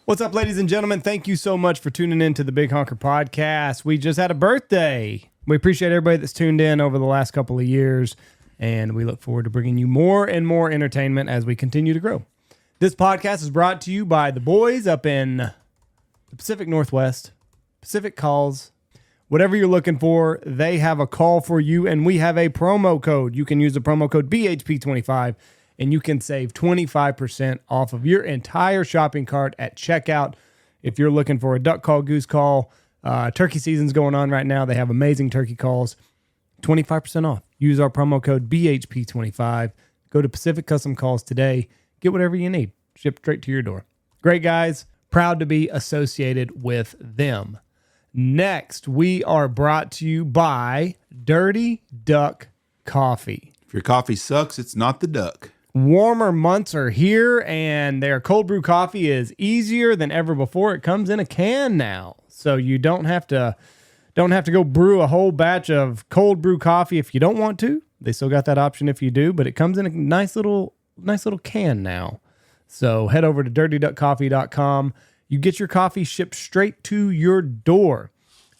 What's up, ladies and gentlemen? Thank you so much for tuning in to the Big Honker Podcast. We just had a birthday. We appreciate everybody that's tuned in over the last couple of years, and we look forward to bringing you more and more entertainment as we continue to grow. This podcast is brought to you by the boys up in the Pacific Northwest, Pacific Calls. Whatever you're looking for, they have a call for you, and we have a promo code. You can use the promo code BHP25, and you can save 25% off of your entire shopping cart at checkout. If you're looking for a duck call, goose call, turkey season's going on right now. They have amazing turkey calls. 25% off. Use our promo code BHP25. Go to Pacific Custom Calls today. Get whatever you need. Shipped straight to your door. Great guys. Proud to be associated with them. Next, we are brought to you by Dirty Duck Coffee. If your coffee sucks, it's not the duck. Warmer months are here, and their cold brew coffee is easier than ever before. It comes in a can now, so you don't have to go brew a whole batch of cold brew coffee if you don't want to. They still got that option if you do, but it comes in a nice little can now. So head over to dirtyduckcoffee.com. You get your coffee shipped straight to your door.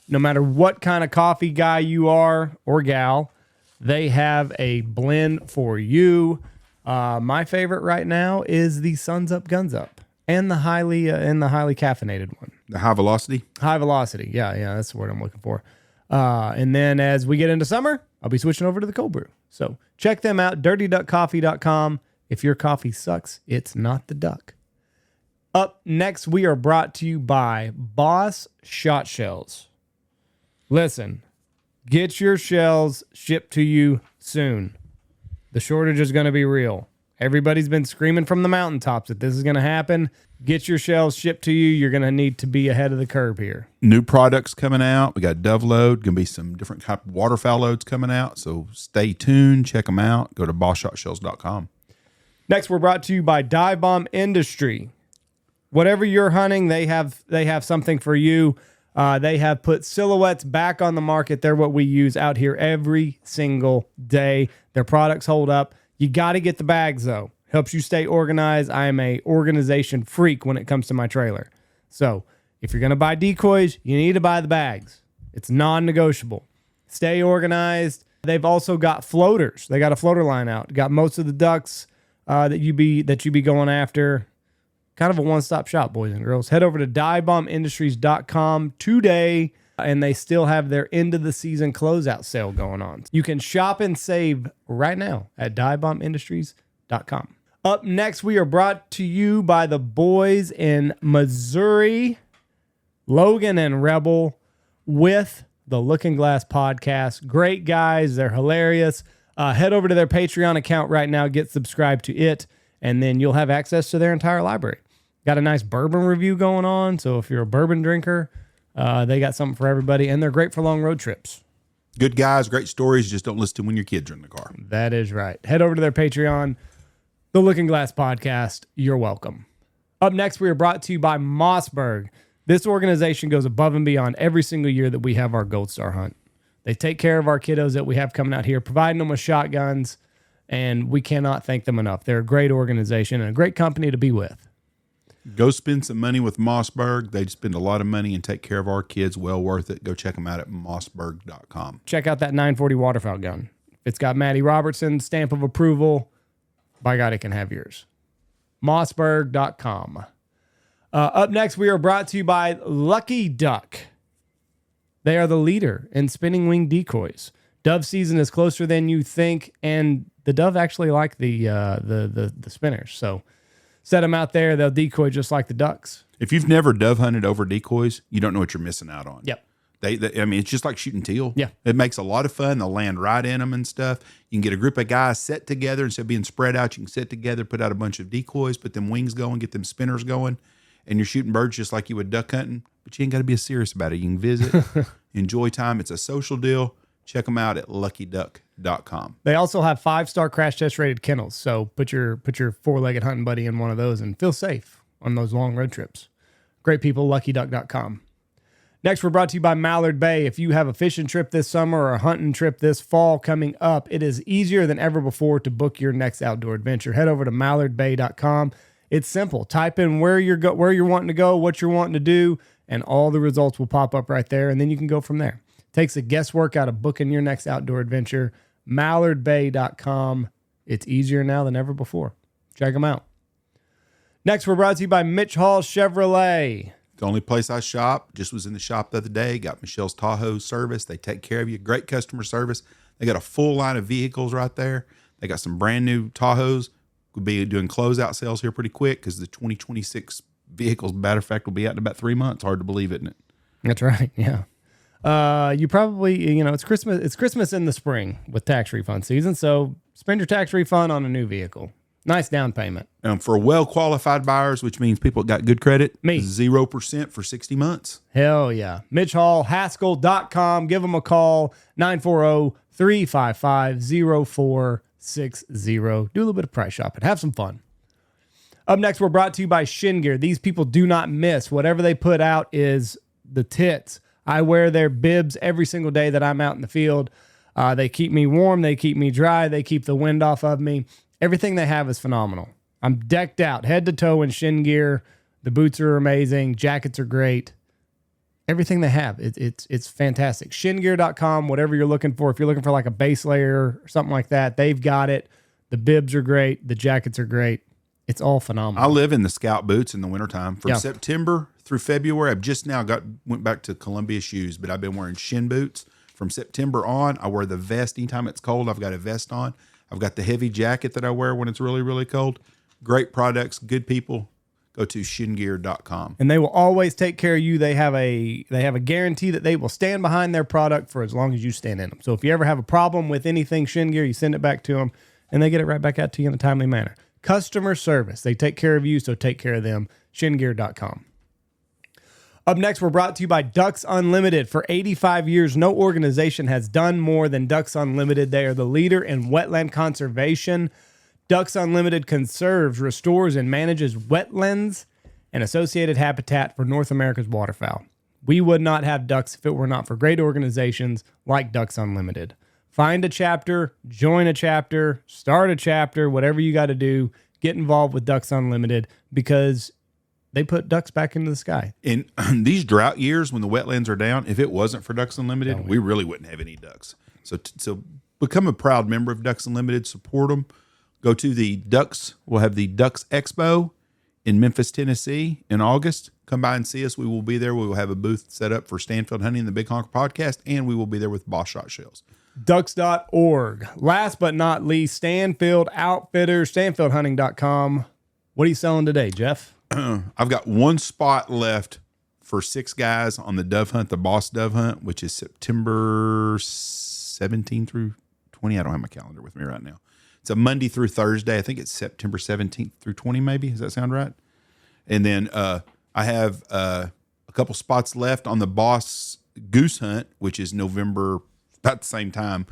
No matter what kind of coffee guy you are or gal, they have a blend for you. My favorite right now is the Suns Up Guns Up and the highly caffeinated one. The high velocity? High velocity. Yeah, that's the word I'm looking for. And then as we get into summer, I'll be switching over to the cold brew. So check them out, dirtyduckcoffee.com. If your coffee sucks, it's not the duck. Up next, we are brought to you by Boss Shot Shells. Listen, get your shells shipped to you soon. The shortage is going to be real. Everybody's been screaming from the mountaintops that this is going to happen. Get your shells shipped to you. You're going to need to be ahead of the curve here. New products coming out. We got dove load. Going to be some different type of waterfowl loads coming out. So stay tuned. Check them out. Go to bosshotshells.com. Next, we're brought to you by Dive Bomb Industry. Whatever you're hunting, they have something for you. They have put silhouettes back on the market. They're what we use out here every single day. Their products hold up. You got to get the bags, though. Helps you stay organized. I am a organization freak when it comes to my trailer. So if you're going to buy decoys, you need to buy the bags. It's non-negotiable. Stay organized. They've also got floaters. They got a floater line out. Got most of the ducks that you be going after. Kind of a one-stop shop, boys and girls. Head over to divebombindustries.com today, and they still have their end-of-the-season closeout sale going on. You can shop and save right now at divebombindustries.com. Up next, we are brought to you by the boys in Missouri, Logan and Rebel, with the Looking Glass Podcast. Great guys. They're hilarious. Head over to their Patreon account right now. Get subscribed to it, and then you'll have access to their entire library. Got a nice bourbon review going on, so if you're a bourbon drinker, they got something for everybody, and they're great for long road trips. Good guys, great stories. Just don't listen to them when your kids are in the car. That is right. Head over to their Patreon, the Looking Glass Podcast. You're welcome. Up next, we are brought to you by Mossberg. This organization goes above and beyond every single year that we have our Gold Star hunt. They take care of our kiddos that we have coming out here, providing them with shotguns, and we cannot thank them enough. They're a great organization and a great company to be with. Go spend some money with Mossberg. They spend a lot of money and take care of our kids. Well worth it. Go check them out at mossberg.com. Check out that 940 waterfowl gun. It's got Maddie Robertson's stamp of approval. By God, it can have yours. mossberg.com. Up next, we are brought to you by Lucky Duck. They are the leader in spinning wing decoys. Dove season is closer than you think, and the dove actually like the spinners. So set them out there. They'll decoy just like the ducks. If you've never dove hunted over decoys, you don't know what you're missing out on. Yep. I mean, it's just like shooting teal. Yeah. It makes a lot of fun. They'll land right in them and stuff. You can get a group of guys set together. Instead of being spread out, you can sit together, put out a bunch of decoys, put them wings going, get them spinners going, and you're shooting birds just like you would duck hunting. But you ain't got to be serious about it. You can visit, enjoy time. It's a social deal. Check them out at luckyduck.com. They also have 5-star crash test rated kennels. So put your four-legged hunting buddy in one of those and feel safe on those long road trips. Great people, luckyduck.com. Next, we're brought to you by Mallard Bay. If you have a fishing trip this summer or a hunting trip this fall coming up, it is easier than ever before to book your next outdoor adventure. Head over to mallardbay.com It's simple. Type in where you're wanting to go, what you're wanting to do, and all the results will pop up right there, and then you can go from there. Takes the guesswork out of booking your next outdoor adventure. MallardBay.com. It's easier now than ever before. Check them out. Next, we're brought to you by Mitch Hall Chevrolet. The only place I shop, just was in the shop the other day, got Michelle's Tahoe service. They take care of you. Great customer service. They got a full line of vehicles right there. They got some brand new Tahoes. We'll be doing closeout sales here pretty quick because the 2026 vehicles, matter of fact, will be out in about 3 months. Hard to believe, isn't it? That's right. Yeah. You probably, it's Christmas. It's Christmas in the spring with tax refund season. So spend your tax refund on a new vehicle. Nice down payment. For well-qualified buyers, which means people that got good credit, me, 0% for 60 months. Hell yeah. Mitch Hall, Haskell.com. Give them a call, 940-355-0460. Do a little bit of price shopping. Have some fun. Up next, we're brought to you by Shin Gear. These people do not miss. Whatever they put out is the tits. I wear their bibs every single day that I'm out in the field. They keep me warm. They keep me dry. They keep the wind off of me. Everything they have is phenomenal. I'm decked out head to toe in Shin Gear. The boots are amazing. Jackets are great. Everything they have, it's fantastic. Shingear.com, whatever you're looking for. If you're looking for like a base layer or something like that, they've got it. The bibs are great. The jackets are great. It's all phenomenal. I live in the Scout boots in the wintertime. From September through February, I've just now went back to Columbia shoes, but I've been wearing shin boots. From September on, I wear the vest. Anytime it's cold, I've got a vest on. I've got the heavy jacket that I wear when it's really, really cold. Great products, good people. Go to shingear.com. And they will always take care of you. They have a guarantee that they will stand behind their product for as long as you stand in them. So if you ever have a problem with anything Shin Gear, you send it back to them, and they get it right back out to you in a timely manner. Customer service. They take care of you, so take care of them. Shingear.com. Up next, we're brought to you by Ducks Unlimited. For 85 years, no organization has done more than Ducks Unlimited. They are the leader in wetland conservation. Ducks Unlimited conserves, restores, and manages wetlands and associated habitat for North America's waterfowl. We would not have ducks if it were not for great organizations like Ducks Unlimited. Find a chapter, join a chapter, start a chapter, whatever you got to do. Get involved with Ducks Unlimited because they put ducks back into the sky. In these drought years when the wetlands are down, if it wasn't for Ducks Unlimited, we really wouldn't have any ducks. So become a proud member of Ducks Unlimited. Support them. Go to the Ducks. We'll have the Ducks Expo in Memphis, Tennessee in August. Come by and see us. We will be there. We will have a booth set up for Stanfield Hunting and the Big Honker podcast, and we will be there with Boss Shot Shells. Ducks.org. Last but not least, Stanfield Outfitters, StanfieldHunting.com. What are you selling today, Jeff? I've got one spot left for 6 guys on the dove hunt, the Boss Dove Hunt, which is September 17 through 20. I don't have my calendar with me right now. It's a Monday through Thursday. I think it's September 17th through 20, maybe. Does that sound right? And then I have a couple spots left on the Boss Goose Hunt, which is November, about the same time.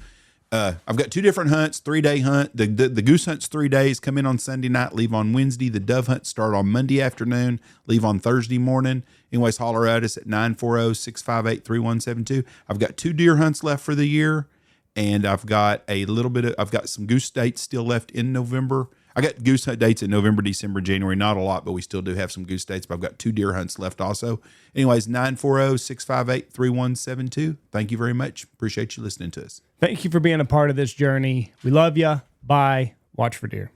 I've got 2 different hunts, 3-day hunt. The goose hunt's 3 days. Come in on Sunday night, leave on Wednesday. The dove hunt start on Monday afternoon, leave on Thursday morning. Anyways, holler at us at 940-658-3172. I've got 2 deer hunts left for the year, and I've got I've got some goose dates still left in November. I got goose hunt dates in November, December, January. Not a lot, but we still do have some goose dates. But I've got 2 deer hunts left also. Anyways, 940-658-3172. Thank you very much. Appreciate you listening to us. Thank you for being a part of this journey. We love you. Bye. Watch for deer.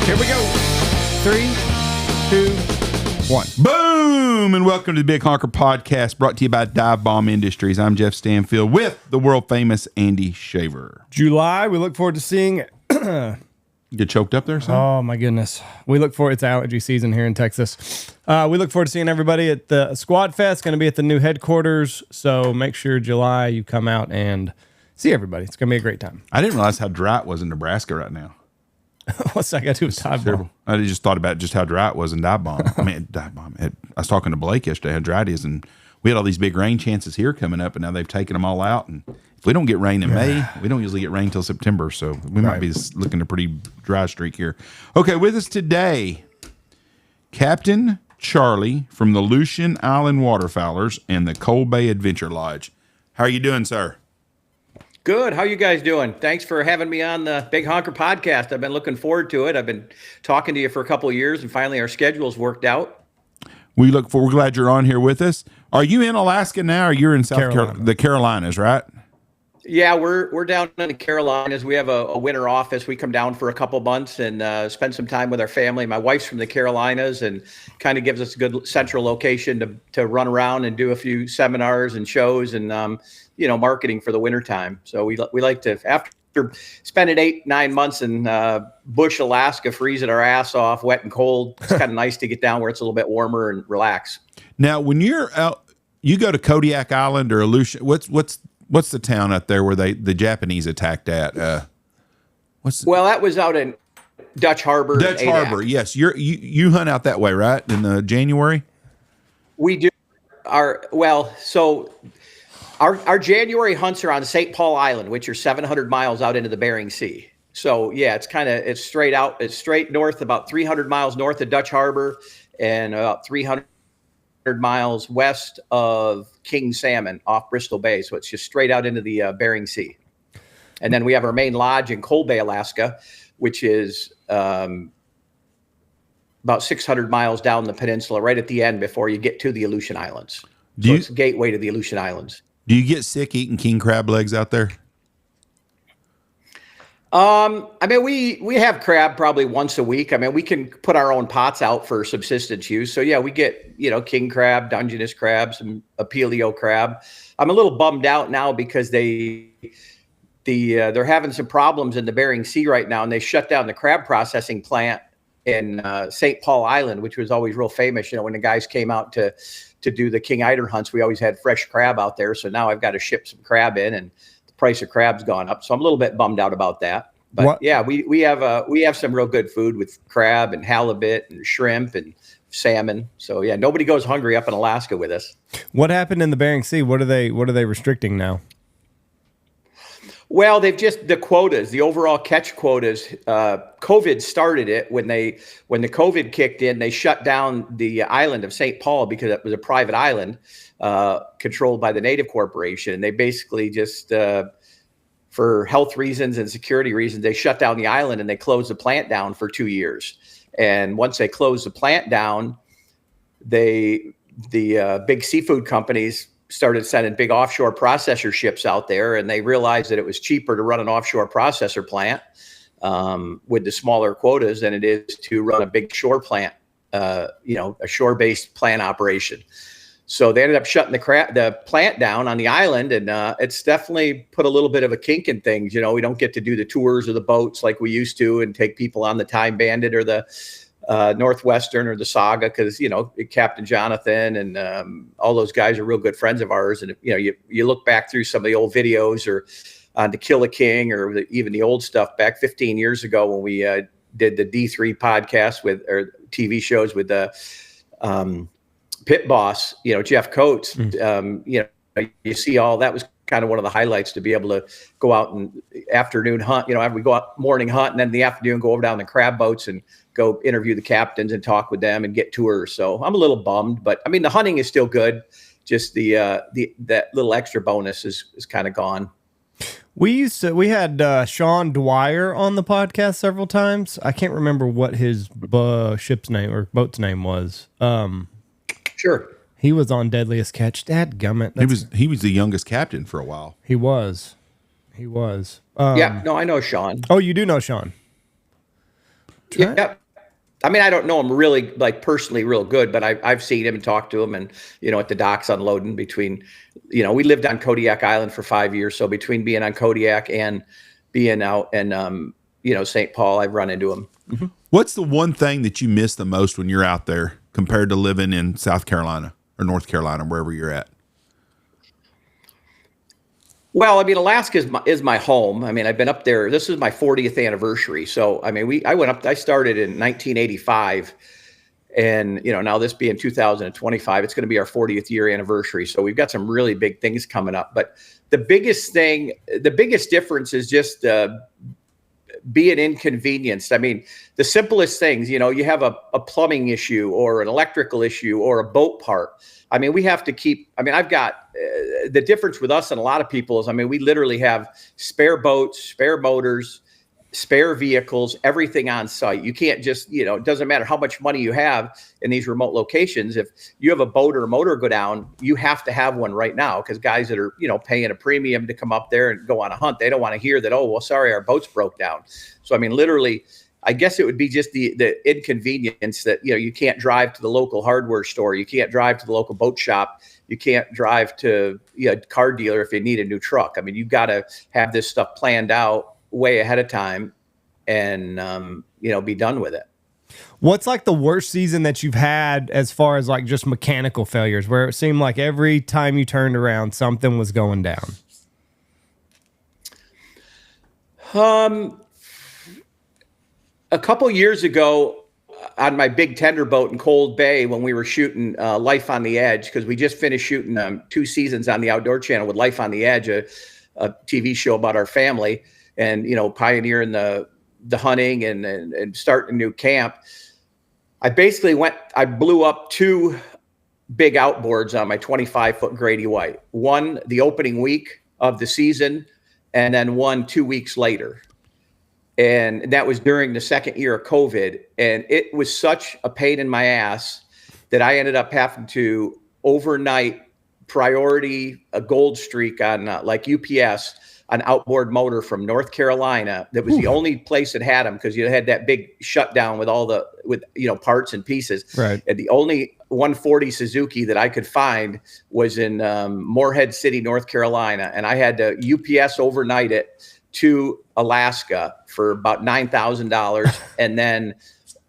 Here we go. 3, 2, 1. Boom! And welcome to the Big Honker podcast, brought to you by Dive Bomb Industries. I'm Jeff Stanfield with the world famous Andy Shaver. July, we look forward to seeing Get choked up there, son? Oh my goodness. We look forward. It's allergy season here in Texas. We look forward to seeing everybody at the Squad Fest. Going to be at the new headquarters. So make sure July you come out and see everybody. It's going to be a great time. I didn't realize how dry it was in Nebraska right now. What's that got to do with dive bomb? I just thought about just how dry it was in dive bomb. I mean, dive bomb. I was talking to Blake yesterday how dry it is, and we had all these big rain chances here coming up, and now they've taken them all out. And if we don't get rain in May, we don't usually get rain till September, so we might be looking at a pretty dry streak here. Okay, with us today, Captain Charlie from the Aleutian Island Waterfowlers and the Cold Bay Adventure Lodge. How are you doing, sir? Good. How you guys doing? Thanks for having me on the Big Honker podcast. I've been looking forward to it. I've been talking to you for a couple of years, and finally our schedules worked out. We're glad you're on here with us. Are you in Alaska now, or you're in South Carolina? The Carolinas, right? Yeah, we're down in the Carolinas. We have a winter office. We come down for a couple months and spend some time with our family. My wife's from the Carolinas, and kind of gives us a good central location to run around and do a few seminars and shows and marketing for the wintertime. So we like to, after spending 8-9 months in Bush, Alaska, freezing our ass off, wet and cold, it's kind of nice to get down where it's a little bit warmer and relax. Now, when you're out, you go to Kodiak Island or Aleutian. What's the town out there where the Japanese attacked at? Well, that was out in Dutch Harbor. Dutch Harbor, yes. You hunt out that way, right? In the January. We do. Our January hunts are on St. Paul Island, which are 700 miles out into the Bering Sea. So yeah, it's straight out. It's straight north, about 300 miles north of Dutch Harbor, and about 300 miles west of King Salmon off Bristol Bay. So it's just straight out into the Bering Sea. And then we have our main lodge in Cold Bay, Alaska, which is about 600 miles down the peninsula, right at the end before you get to the Aleutian Islands. It's a gateway to the Aleutian Islands. Do you get sick eating king crab legs out there? We have crab probably once a week. I mean, we can put our own pots out for subsistence use. So yeah, we get, king crab, Dungeness crab, some Apelio crab. I'm a little bummed out now because they're having some problems in the Bering Sea right now, and they shut down the crab processing plant in St. Paul Island, which was always real famous. When the guys came out to do the king eider hunts, we always had fresh crab out there. So now I've got to ship some crab in, and the price of crab's gone up. So I'm a little bit bummed out about that. But yeah, we have some real good food with crab and halibut and shrimp and salmon. So yeah, nobody goes hungry up in Alaska with us. What happened in the Bering Sea? What are they restricting now? Well, the quotas, the overall catch quotas. COVID started it when the COVID kicked in. They shut down the island of St. Paul because it was a private island controlled by the Native Corporation. And they basically just for health reasons and security reasons, they shut down the island and they closed the plant down for 2 years. And once they closed the plant down, the big seafood companies started sending big offshore processor ships out there, and they realized that it was cheaper to run an offshore processor plant with the smaller quotas than it is to run a big shore plant, a shore-based plant operation. So they ended up shutting the plant down on the island, and it's definitely put a little bit of a kink in things. We don't get to do the tours of the boats like we used to and take people on the Time Bandit or the Northwestern or the Saga, because Captain Jonathan and all those guys are real good friends of ours. And you look back through some of the old videos or To Kill a King or even the old stuff back 15 years ago when we did the D3 podcast or TV shows with the pit boss, Jeff Coates. You see all that was kind of one of the highlights, to be able to go out and afternoon hunt. We go out morning hunt, and then in the afternoon go over down the crab boats and go interview the captains and talk with them and get tours. So I'm a little bummed, but I mean, the hunting is still good. Just that little extra bonus is kind of gone. We had Sean Dwyer on the podcast several times. I can't remember what his ship's name or boat's name was. Sure. He was on Deadliest Catch. Dadgummit. He was the youngest captain for a while. He was. Yeah, no, I know Sean. Oh, you do know Sean? Yeah. I mean, I don't know him really, personally real good, but I've seen him and talked to him, and, at the docks unloading between, we lived on Kodiak Island for 5 years. So between being on Kodiak and being out in St. Paul, I've run into them. What's the one thing that you miss the most when you're out there compared to living in South Carolina or North Carolina, wherever you're at? Well, I mean, Alaska is my home. I mean, I've been up there. This is my 40th anniversary. So, I mean, I started in 1985, and now this being 2025, it's going to be our 40th year anniversary. So we've got some really big things coming up. But the biggest difference is just being inconvenienced. I mean, the simplest things, you have a plumbing issue or an electrical issue or a boat part. I mean, we have to I've got the difference with us and a lot of people is, we literally have spare boats, spare motors, spare vehicles, everything on site. You can't just, it doesn't matter how much money you have in these remote locations. If you have a boat or a motor go down, you have to have one right now, because guys that are, paying a premium to come up there and go on a hunt, they don't want to hear that, oh, well, sorry, our boat's broke down. So, literally, I guess it would be just the inconvenience that, you can't drive to the local hardware store. You can't drive to the local boat shop. You can't drive to a car dealer if you need a new truck. You've got to have this stuff planned out way ahead of time and, be done with it. What's like the worst season that you've had as far as like just mechanical failures, where it seemed like every time you turned around, something was going down? A couple years ago, on my big tender boat in Cold Bay, when we were shooting Life on the Edge, because we just finished shooting 2 seasons on the Outdoor Channel with Life on the Edge, a TV show about our family, and pioneering the hunting and starting a new camp. I blew up 2 big outboards on my 25-foot Grady White. One the opening week of the season, and then one 2 weeks later. And that was during the second year of COVID. And it was such a pain in my ass that I ended up having to overnight priority a gold streak on like UPS, an outboard motor from North Carolina. That was the only place that had them, because you had that big shutdown with parts and pieces. Right. And the only 140 Suzuki that I could find was in Morehead City, North Carolina. And I had to UPS overnight it to Alaska for about $9,000, and then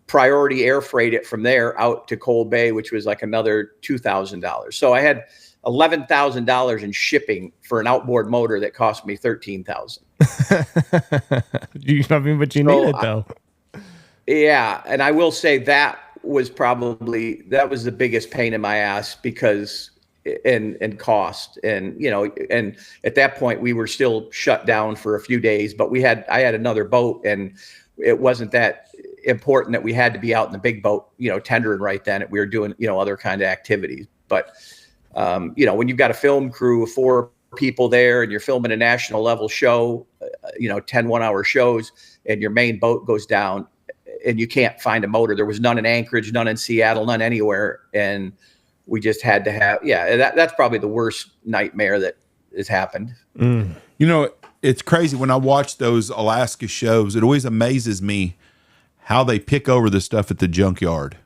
priority air freight it from there out to Cold Bay, which was like another $2,000. So I had $11,000 in shipping for an outboard motor that cost me $13,000. But you need it though. Yeah, and I will say that was the biggest pain in my ass, because and cost, and and at that point we were still shut down for a few days, but I had another boat, and it wasn't that important that we had to be out in the big boat tendering right then. We were doing other kind of activities. But when you've got a film crew of 4 people there and you're filming a national level show, 10 1-hour shows, and your main boat goes down and you can't find a motor. There was none in Anchorage, none in Seattle, none anywhere, and we just had to have, that's probably the worst nightmare that has happened. It's crazy. When I watch those Alaska shows, it always amazes me how they pick over the stuff at the junkyard.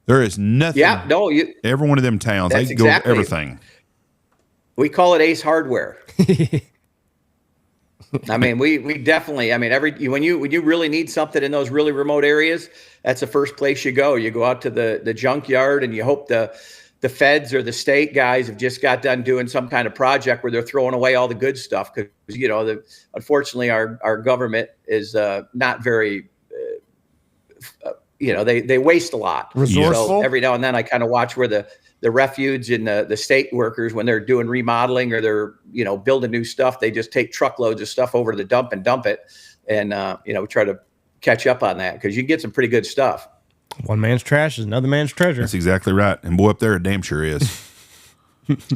There is nothing. Yeah, no. Every one of them towns, they go over everything. We call it Ace Hardware. We definitely, when you really need something in those really remote areas, that's the first place you go. You go out to the junkyard, and you hope the feds or the state guys have just got done doing some kind of project where they're throwing away all the good stuff. Because, unfortunately our government is not very, they waste a lot. Resourceful. So every now and then I kind of watch where the refuge and the state workers, when they're doing remodeling or they're, building new stuff, they just take truckloads of stuff over to the dump and dump it. And, try to catch up on that, because you can get some pretty good stuff. One man's trash is another man's treasure. That's exactly right. And boy, up there, it damn sure is.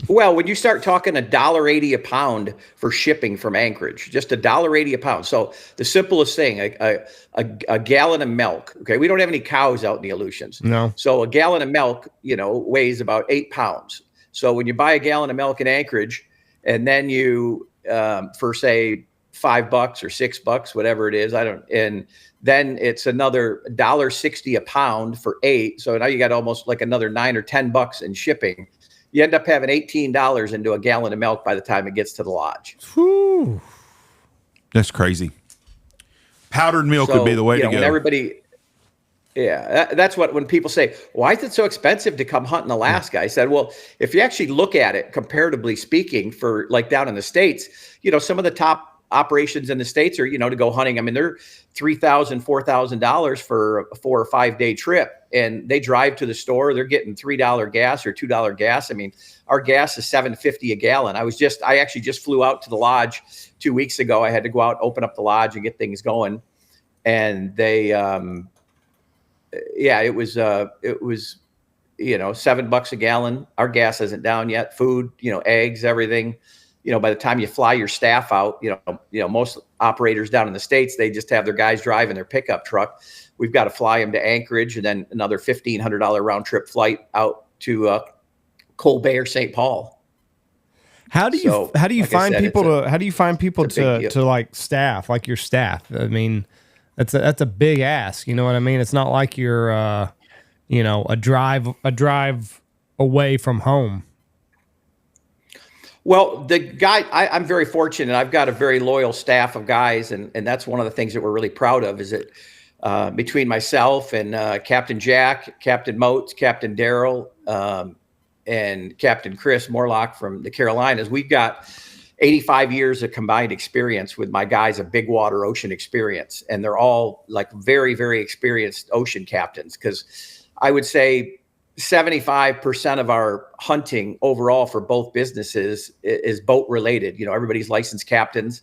Well, when you start talking $1.80 a pound for shipping from Anchorage, just $1.80 a pound. So the simplest thing, a gallon of milk. Okay, we don't have any cows out in the Aleutians. No. So a gallon of milk, weighs about 8 pounds. So when you buy a gallon of milk in Anchorage, and then you for say $5 or $6, whatever it is, and then it's another $1.60 a pound for 8. So now you got almost like another $9 or $10 in shipping. You end up having $18 into a gallon of milk by the time it gets to the lodge. Whew. That's crazy. Powdered milk would be the way to go. When everybody, that's what, when people say, why is it so expensive to come hunt in Alaska? I said, well, if you actually look at it, comparatively speaking, for like down in the States, some of the top operations in the States are, to go hunting. I mean, they're $3,000, $4,000 for a 4 or 5 day trip, and they drive to the store. They're getting $3 gas or $2 gas. I mean, our gas is $7.50 a gallon. I actually just flew out to the lodge 2 weeks ago. I had to go out, open up the lodge and get things going. And they, it was $7 a gallon. Our gas isn't down yet. Food, eggs, everything. By the time you fly your staff out, most operators down in the States, they just have their guys driving their pickup truck. We've got to fly them to Anchorage and then another $1,500 round trip flight out to Cold Bay or St. Paul. How do you find people to like staff, like your staff? I mean, that's a big ask. You know what I mean? It's not like you're, a drive away from home. Well, the guy, I'm very fortunate. I've got a very loyal staff of guys, and that's one of the things that we're really proud of, is that between myself and Captain Jack, Captain Moats, Captain Daryl, and Captain Chris Morlock from the Carolinas, we've got 85 years of combined experience with my guys of big water ocean experience. And they're all like very, very experienced ocean captains, because I would say 75% of our hunting overall for both businesses is boat related. Everybody's licensed captains,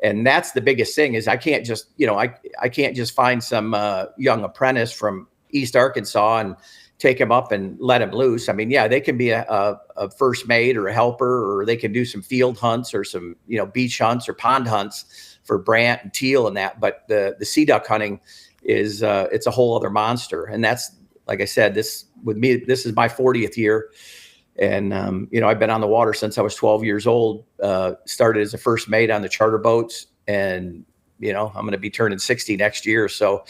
and that's the biggest thing. Is I can't just, I can't just find some young apprentice from East Arkansas and take him up and let him loose. I mean, they can be a first mate or a helper, or they can do some field hunts or some, beach hunts or pond hunts for brant and teal and that. But the sea duck hunting is it's a whole other monster. And that's, like I said, this is my 40th year. And, I've been on the water since I was 12 years old, started as a first mate on the charter boats, and, I'm going to be turning 60 next year. So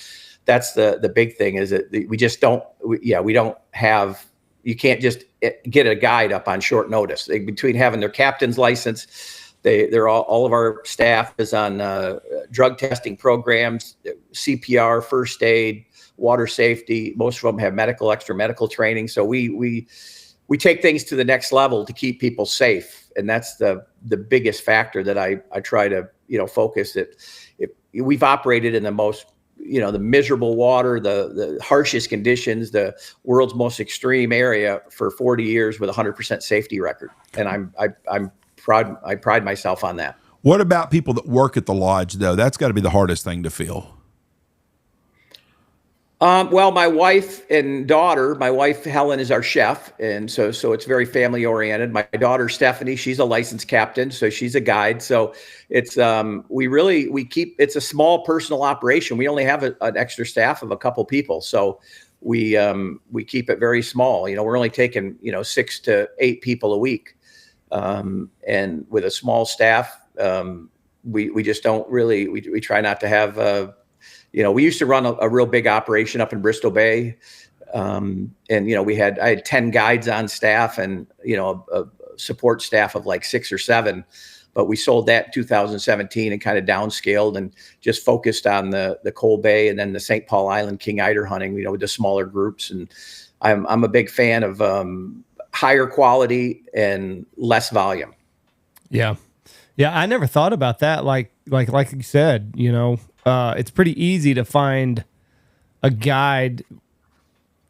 that's the big thing, is that we just don't, we don't have, you can't just get a guide up on short notice. Between having their captain's license, they're all of our staff is on drug testing programs, CPR, first aid, water safety. Most of them have extra medical training. So we take things to the next level to keep people safe. And that's the biggest factor that I try to, focus it. We've operated in the most, the miserable water, the harshest conditions, the world's most extreme area for 40 years with 100% safety record. And I pride myself on that. What about people that work at the lodge, though? That's got to be the hardest thing to feel. Well, my wife and daughter, my wife, Helen, is our chef. And so it's very family oriented. My daughter, Stephanie, she's a licensed captain. So she's a guide. So it's, it's a small personal operation. We only have an extra staff of a couple people. So we keep it very small. We're only taking, 6 to 8 people a week. And with a small staff, we just don't really, we try not to have, we used to run a real big operation up in Bristol Bay. And, I had 10 guides on staff and, a support staff of like 6 or 7, but we sold that in 2017 and kind of downscaled and just focused on the Cold Bay and then the St. Paul Island King Eider hunting, with the smaller groups. And I'm a big fan of higher quality and less volume. Yeah. Yeah. I never thought about that. Like you said, it's pretty easy to find a guide.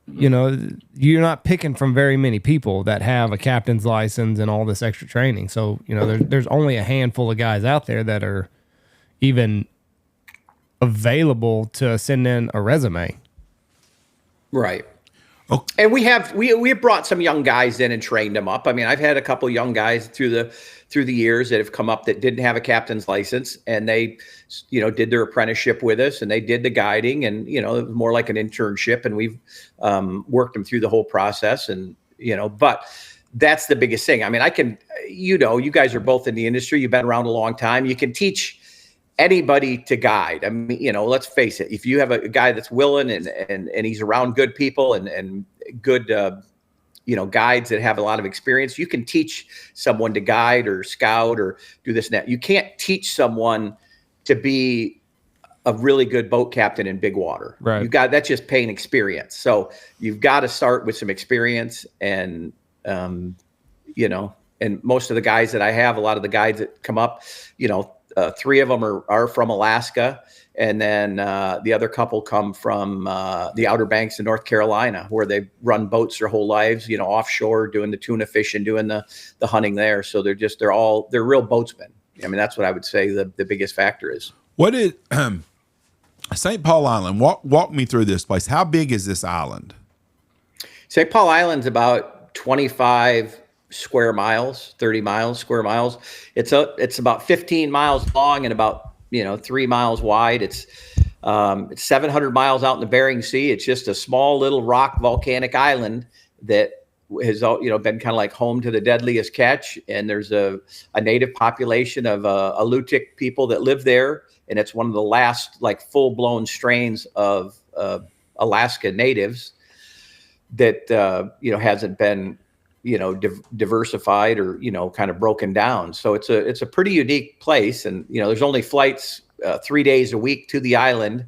You're not picking from very many people that have a captain's license and all this extra training. So, there's only a handful of guys out there that are even available to send in a resume. Right. Oh. And we have brought some young guys in and trained them up. I mean, I've had a couple young guys through the years that have come up that didn't have a captain's license, and they, did their apprenticeship with us, and they did the guiding, and, it was more like an internship, and we've worked them through the whole process. And, but that's the biggest thing. I mean, you guys are both in the industry. You've been around a long time. You can teach anybody to guide. I mean, let's face it. If you have a guy that's willing and he's around good people and good, guides that have a lot of experience, you can teach someone to guide or scout or do this and that. You can't teach someone to be a really good boat captain in big water. Right. That's just paying experience. So you've got to start with some experience, and and most of the guys that I have, a lot of the guys that come up, 3 of them are from Alaska. And then the other couple come from the Outer Banks of North Carolina, where they run boats their whole lives, offshore, doing the tuna fishing, doing the hunting there. So they're real boatsmen. I mean, that's what I would say the biggest factor is. What did St. Paul Island, walk me through this place. How big is this island? St. Paul Island's about 25 square miles, 30 miles, square miles. It's about 15 miles long and about 3 miles wide. It's 700 miles out in the Bering Sea. It's just a small little rock volcanic island that has been kind of like home to the deadliest catch. And there's a native population of Aleutian people that live there, and it's one of the last like full blown strains of Alaska natives that hasn't been diversified or kind of broken down. So it's a pretty unique place, and there's only flights 3 days a week to the island,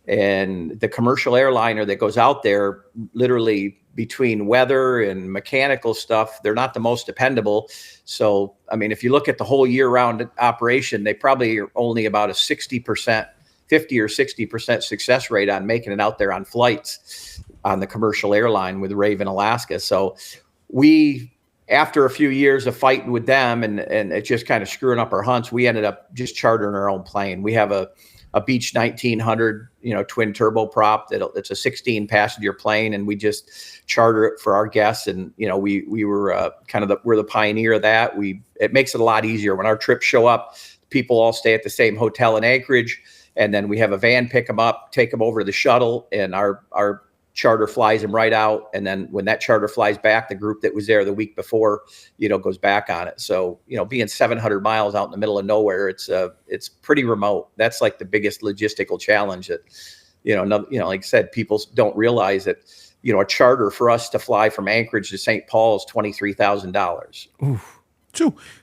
and the commercial airliner that goes out there, literally between weather and mechanical stuff, they're not the most dependable. So I mean, if you look at the whole year-round operation, they probably are only about a 60%, 50 or 60% success rate on making it out there on flights on the commercial airline with Raven Alaska. So we, after a few years of fighting with them and it just kind of screwing up our hunts, we ended up just chartering our own plane. We have a Beech 1900, twin turboprop it's a 16 passenger plane, and we just charter it for our guests. And we were we're the pioneer of that. It makes it a lot easier when our trips show up. People all stay at the same hotel in Anchorage, and then we have a van pick them up, take them over to the shuttle, and our charter flies them right out. And then when that charter flies back, the group that was there the week before, goes back on it. So, being 700 miles out in the middle of nowhere, it's pretty remote. That's like the biggest logistical challenge that, like I said, people don't realize that, a charter for us to fly from Anchorage to St. Paul is $23,000.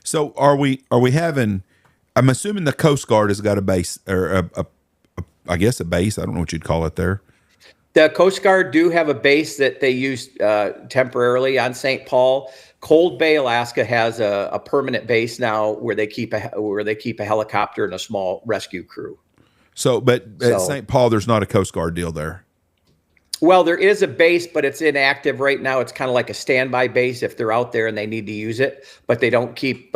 So are we having, I'm assuming the Coast Guard has got a base or I guess a base. I don't know what you'd call it there. The Coast Guard do have a base that they use temporarily on St. Paul. Cold Bay, Alaska has a permanent base now where they keep a helicopter and a small rescue crew. So, but at St. Paul, there's not a Coast Guard deal there. Well, there is a base, but it's inactive right now. It's kind of like a standby base if they're out there and they need to use it. But they don't keep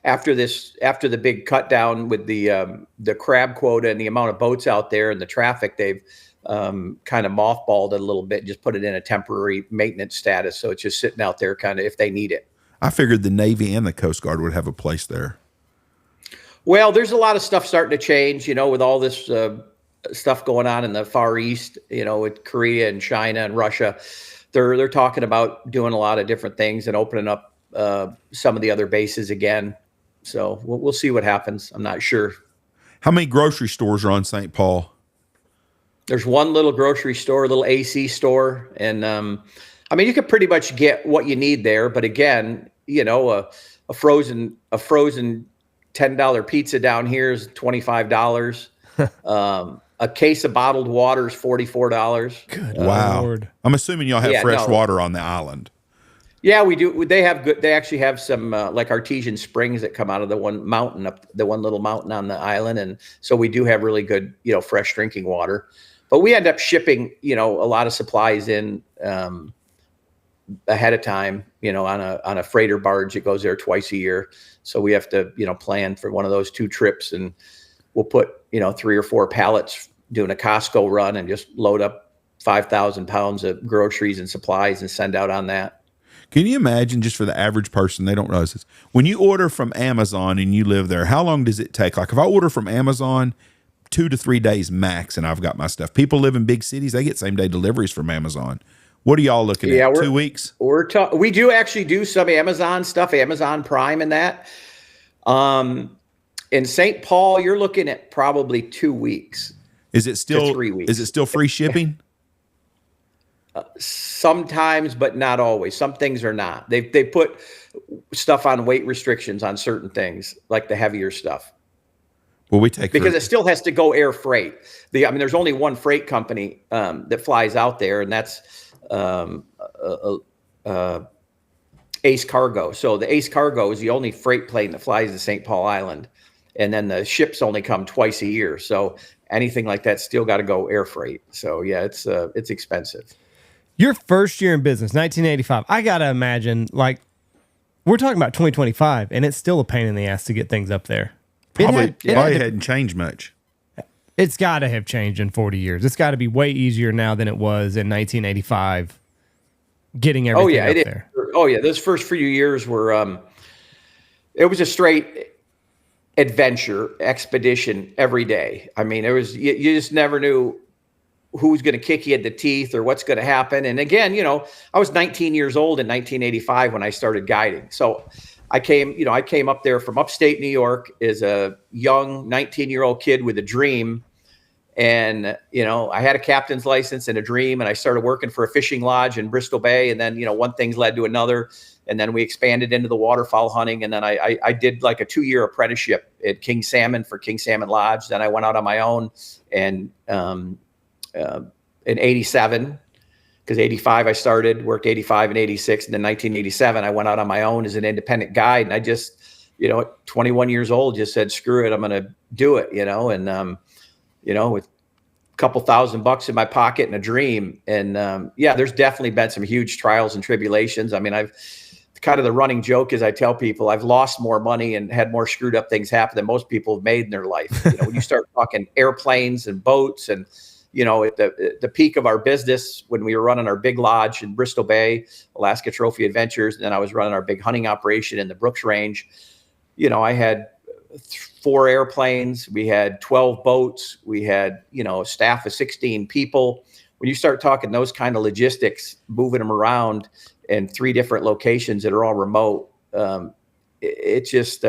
after the big cut down with the crab quota and the amount of boats out there and the traffic, they've kind of mothballed it a little bit, just put it in a temporary maintenance status. So it's just sitting out there kind of if they need it. I figured the Navy and the Coast Guard would have a place there. Well, there's a lot of stuff starting to change, with all this stuff going on in the Far East, with Korea and China and Russia. They're talking about doing a lot of different things and opening up some of the other bases again. So we'll see what happens. I'm not sure. How many grocery stores are on St. Paul? There's one little grocery store, a little AC store. And, you could pretty much get what you need there. But again, a frozen $10 pizza down here is $25. A case of bottled water is $44. Good wow. Lord. I'm assuming y'all have fresh water on the island. Yeah, we do. They actually have some like artesian springs that come out of the one little mountain on the island. And so we do have really good, fresh drinking water. But we end up shipping, a lot of supplies in ahead of time, on a freighter barge that goes there twice a year. So we have to, plan for one of those 2 trips, and we'll put, 3 or 4 pallets doing a Costco run and just load up 5,000 pounds of groceries and supplies and send out on that. Can you imagine, just for the average person, they don't realize this, when you order from Amazon and you live there, how long does it take? Like if I order from Amazon, 2 to 3 days max, and I've got my stuff. People live in big cities, they get same day deliveries from Amazon. What are y'all looking at? 2 weeks? We do actually do some Amazon stuff, Amazon Prime and that. In St. Paul, you're looking at probably 2 weeks. Is it still 3 weeks? Is it still free shipping? Sometimes, but not always. Some things are not. They put stuff on weight restrictions on certain things, like the heavier stuff. Well, we take because it still has to go air freight. There's only one freight company that flies out there, and that's Ace Cargo. So the Ace Cargo is the only freight plane that flies to St. Paul Island, and then the ships only come twice a year. So anything like that still got to go air freight. So yeah, it's expensive. Your first year in business, 1985. I gotta imagine, like, we're talking about 2025, and it's still a pain in the ass to get things up there. Probably hadn't changed much. It's got to have changed in 40 years. It's got to be way easier now than it was in 1985. Getting everything up there. Oh yeah, those first few years were. It was a straight adventure expedition every day. I mean, you just never knew who's going to kick you in the teeth or what's going to happen. And again, I was 19 years old in 1985 when I started guiding. So I came up there from upstate New York as a young 19-year-old kid with a dream. And, I had a captain's license and a dream, and I started working for a fishing lodge in Bristol Bay. And then, one thing's led to another. And then we expanded into the waterfowl hunting. And then I did like a 2-year apprenticeship at King Salmon for King Salmon Lodge. Then I went out on my own, and in 87, because 85 I started, worked 85 and 86. And then 1987, I went out on my own as an independent guide. And I just, at 21 years old, just said, screw it, I'm going to do it, and, with a couple $1,000 in my pocket and a dream. And there's definitely been some huge trials and tribulations. I mean, I've kind of the running joke is I tell people I've lost more money and had more screwed up things happen than most people have made in their life. When you start talking airplanes and boats and, at the peak of our business, when we were running our big lodge in Bristol Bay, Alaska Trophy Adventures, and then I was running our big hunting operation in the Brooks Range, I had 4 airplanes, we had 12 boats, we had, a staff of 16 people. When you start talking those kind of logistics, moving them around in 3 different locations that are all remote, it's just,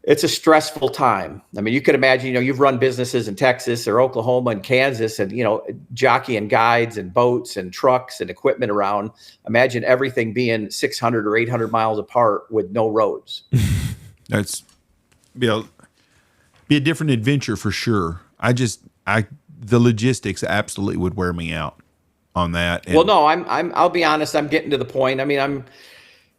it's a stressful time. I mean, you could imagine, you've run businesses in Texas or Oklahoma and Kansas and, jockeying guides and boats and trucks and equipment around. Imagine everything being 600 or 800 miles apart with no roads. That's be a different adventure for sure. The logistics absolutely would wear me out on that. And, well, no, I'll be honest. I'm getting to the point. I mean,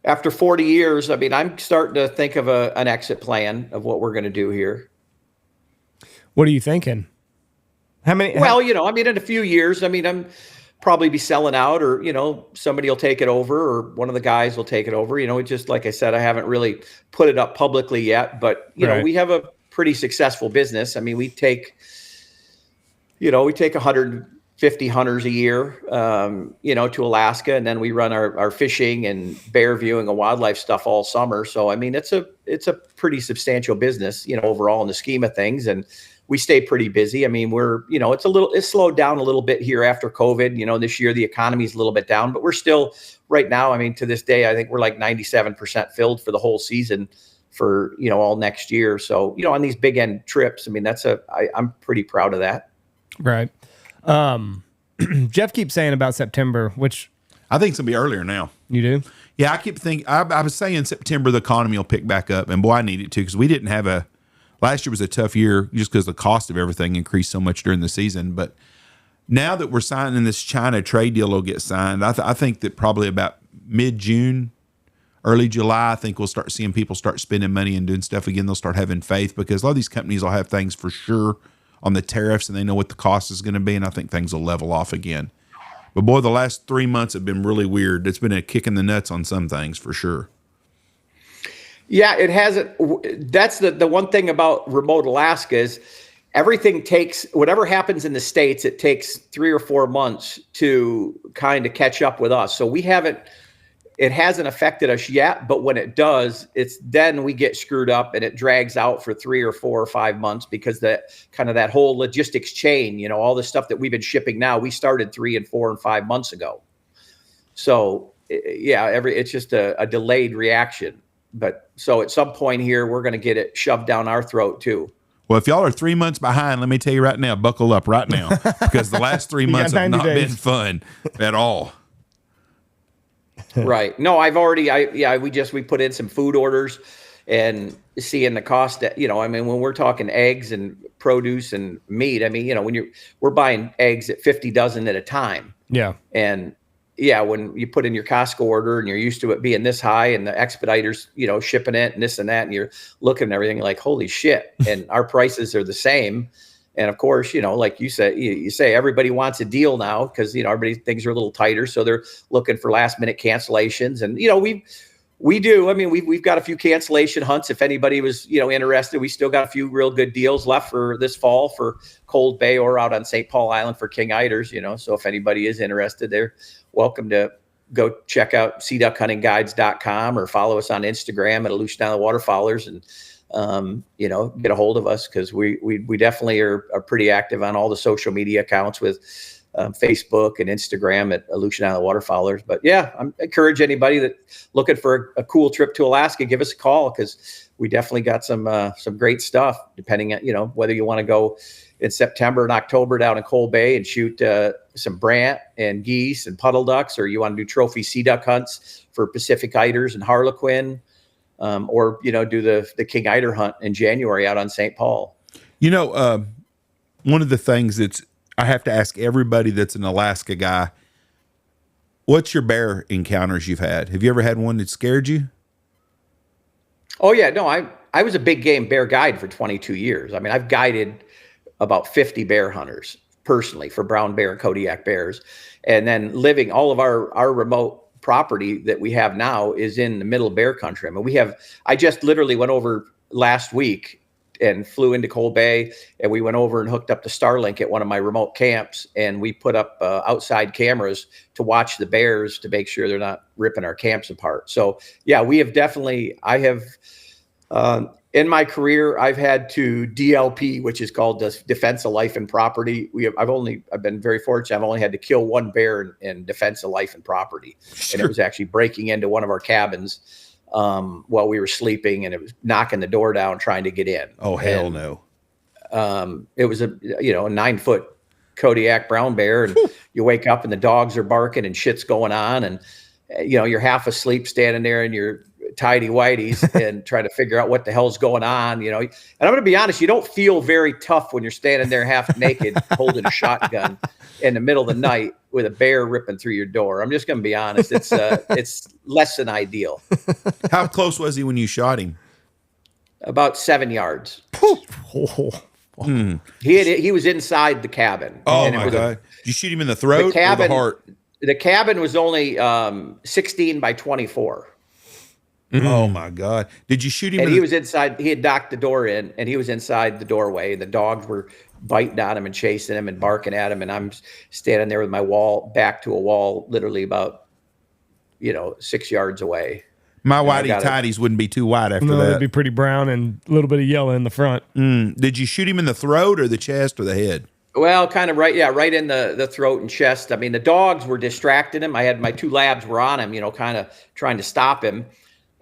after 40 years, I'm starting to think of an exit plan of what we're going to do here. What are you thinking? Well, in a few years, I'm probably be selling out, or, somebody will take it over, or one of the guys will take it over. Just like I said, I haven't really put it up publicly yet, but, we have a pretty successful business. I mean, we take 150 hunters a year, to Alaska, and then we run our fishing and bear viewing and wildlife stuff all summer. So, I mean, it's a pretty substantial business, overall in the scheme of things. And we stay pretty busy. I mean, it's slowed down a little bit here after COVID. This year the economy's a little bit down, but we're still right now. I mean, to this day, I think we're like 97% filled for the whole season for, all next year. So, on these big end trips, I mean, I'm pretty proud of that. Right. Jeff keeps saying about September, which I think it's gonna be earlier now. You do? Yeah, I keep thinking. I was saying September the economy will pick back up, and boy, I need it to, because we didn't have last year was a tough year just because the cost of everything increased so much during the season. But now that we're signing this China trade deal will get signed, I think that probably about mid-June, early July, I think we'll start seeing people start spending money and doing stuff again. They'll start having faith, because a lot of these companies will have things for sure on the tariffs, and they know what the cost is going to be, and I think things will level off again. But boy, the last 3 months have been really weird. It's been a kick in the nuts on some things for sure. Yeah, it hasn't. That's the one thing about remote Alaska is everything takes, whatever happens in the States, it takes 3 or 4 months to kind of catch up with us. So it hasn't affected us yet, but when it does, then we get screwed up, and it drags out for 3 or 4 or 5 months, because that whole logistics chain, all the stuff that we've been shipping now, we started 3 and 4 and 5 months ago. So yeah, it's just a delayed reaction. But so at some point here, we're going to get it shoved down our throat too. Well, if y'all are 3 months behind, let me tell you right now, buckle up right now, because the last 3 months have not been fun at all. Right. No, we put in some food orders and seeing the cost that, I mean, when we're talking eggs and produce and meat, I mean, we're buying eggs at 50 dozen at a time. Yeah. And yeah, when you put in your Costco order and you're used to it being this high and the expediters, shipping it and this and that, and you're looking at everything like, holy shit. And our prices are the same. And of course, like you said, you say everybody wants a deal now because, everybody things are a little tighter. So they're looking for last minute cancellations. And, we do. I mean, we've got a few cancellation hunts. If anybody was, interested, we still got a few real good deals left for this fall for Cold Bay or out on St. Paul Island for king eiders, So if anybody is interested, they're welcome to go check out seaduckhuntingguides.com or follow us on Instagram at Aleutian Island Waterfowlers and, get a hold of us because we definitely are pretty active on all the social media accounts with Facebook and Instagram at Aleutian Island Waterfowlers. But yeah, I encourage anybody that looking for a cool trip to Alaska, give us a call because we definitely got some great stuff. Depending on whether you want to go in September and October down in Cold Bay and shoot some brant and geese and puddle ducks, or you want to do trophy sea duck hunts for Pacific eiders and harlequin, or do the king eider hunt in January out on St. Paul. One of the things that's I have to ask everybody that's an Alaska guy, what's your bear encounters you've had? Have you ever had one that scared you? Oh yeah, no, I was a big game bear guide for 22 years. I mean, I've guided about 50 bear hunters personally for brown bear and Kodiak bears. And then living all of our remote property that we have now is in the middle bear country. I mean, I just literally went over last week and flew into Cold Bay, and we went over and hooked up the Starlink at one of my remote camps, and we put up outside cameras to watch the bears to make sure they're not ripping our camps apart. So yeah, I have in my career, I've had to DLP, which is called Defense of Life and Property. I've been very fortunate. I've only had to kill one bear in defense of life and property. Sure. And it was actually breaking into one of our cabins while we were sleeping, and it was knocking the door down trying to get in. Oh, hell no. It was a 9-foot Kodiak brown bear, and you wake up and the dogs are barking and shit's going on, and you're half asleep standing there in your tidy whities and trying to figure out what the hell's going on, and I'm going to be honest, you don't feel very tough when you're standing there half naked holding a shotgun in the middle of the night with a bear ripping through your door. I'm just going to be honest. It's less than ideal. How close was he when you shot him? About 7 yards. He was inside the cabin. Oh my God. Did you shoot him in the throat or the heart? The cabin was only 16 by 24. Mm-hmm. Oh my God. Did you shoot him? And he was inside, he had knocked the door in and he was inside the doorway. The dogs were biting on him and chasing him and barking at him. And I'm standing there with my back to a wall, literally about, 6 yards away. My whitey tidies wouldn't be too white after that. It'd be pretty brown and a little bit of yellow in the front. Did you shoot him in the throat or the chest or the head? Well, kind of right in the throat and chest. I mean, the dogs were distracting him. I had my 2 labs were on him, kind of trying to stop him.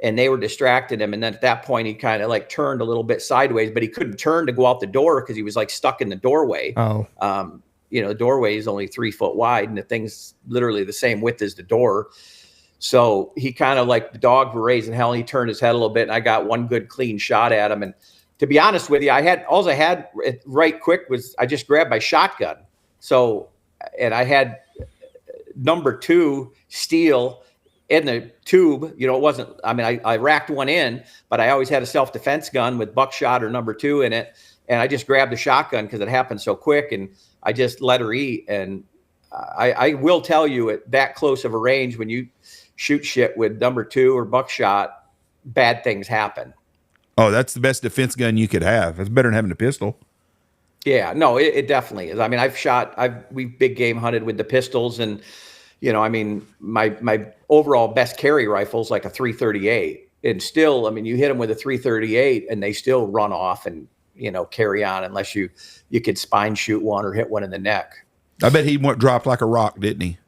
And they were distracting him. And then at that point, he kind of like turned a little bit sideways, but he couldn't turn to go out the door because he was like stuck in the doorway. Oh, the doorway is only 3 foot wide and the thing's literally the same width as the door. So he kind of like the dog were raising hell. And he turned his head a little bit and I got one good clean shot at him. And to be honest with you, all I had right quick was I just grabbed my shotgun. So, and I had number 2 steel in the tube. It wasn't, I racked one in, but I always had a self-defense gun with buckshot or number 2 in it. And I just grabbed the shotgun because it happened so quick and I just let her eat. And I will tell you at that close of a range, when you shoot shit with number 2 or buckshot, bad things happen. Oh, that's the best defense gun you could have. It's better than having a pistol. Yeah, no, it definitely is. I mean, we've big game hunted with the pistols and, my overall best carry rifle is like a 338. And still, you hit them with a 338 and they still run off and, carry on unless you could spine shoot one or hit one in the neck. I bet he dropped like a rock, didn't he?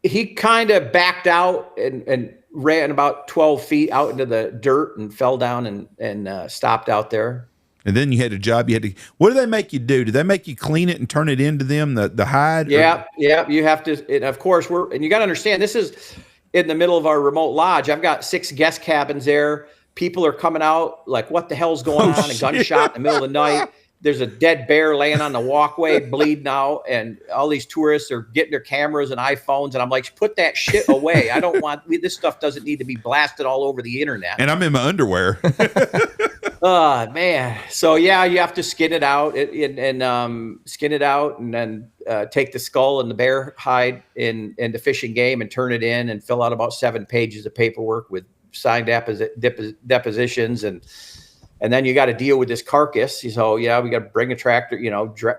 He kind of backed out and ran about 12 feet out into the dirt and fell down and stopped out there. And then you had a job. What do they make you do? Do they make you clean it and turn it into them, the hide? Yeah. You have to. And of course, you got to understand, this is in the middle of our remote lodge. I've got 6 guest cabins there. People are coming out like, what the hell's going on? A gunshot in the middle of the night. There's a dead bear laying on the walkway, bleeding out, and all these tourists are getting their cameras and iPhones. And I'm like, put that shit away. I don't want this stuff. Doesn't need to be blasted all over the internet. And I'm in my underwear. Oh man. So yeah, you have to skin it out and skin it out, and then take the skull and the bear hide in the Fish and Game and turn it in and fill out about 7 pages of paperwork with signed depositions, and then you got to deal with this carcass. So yeah, we got to bring a tractor,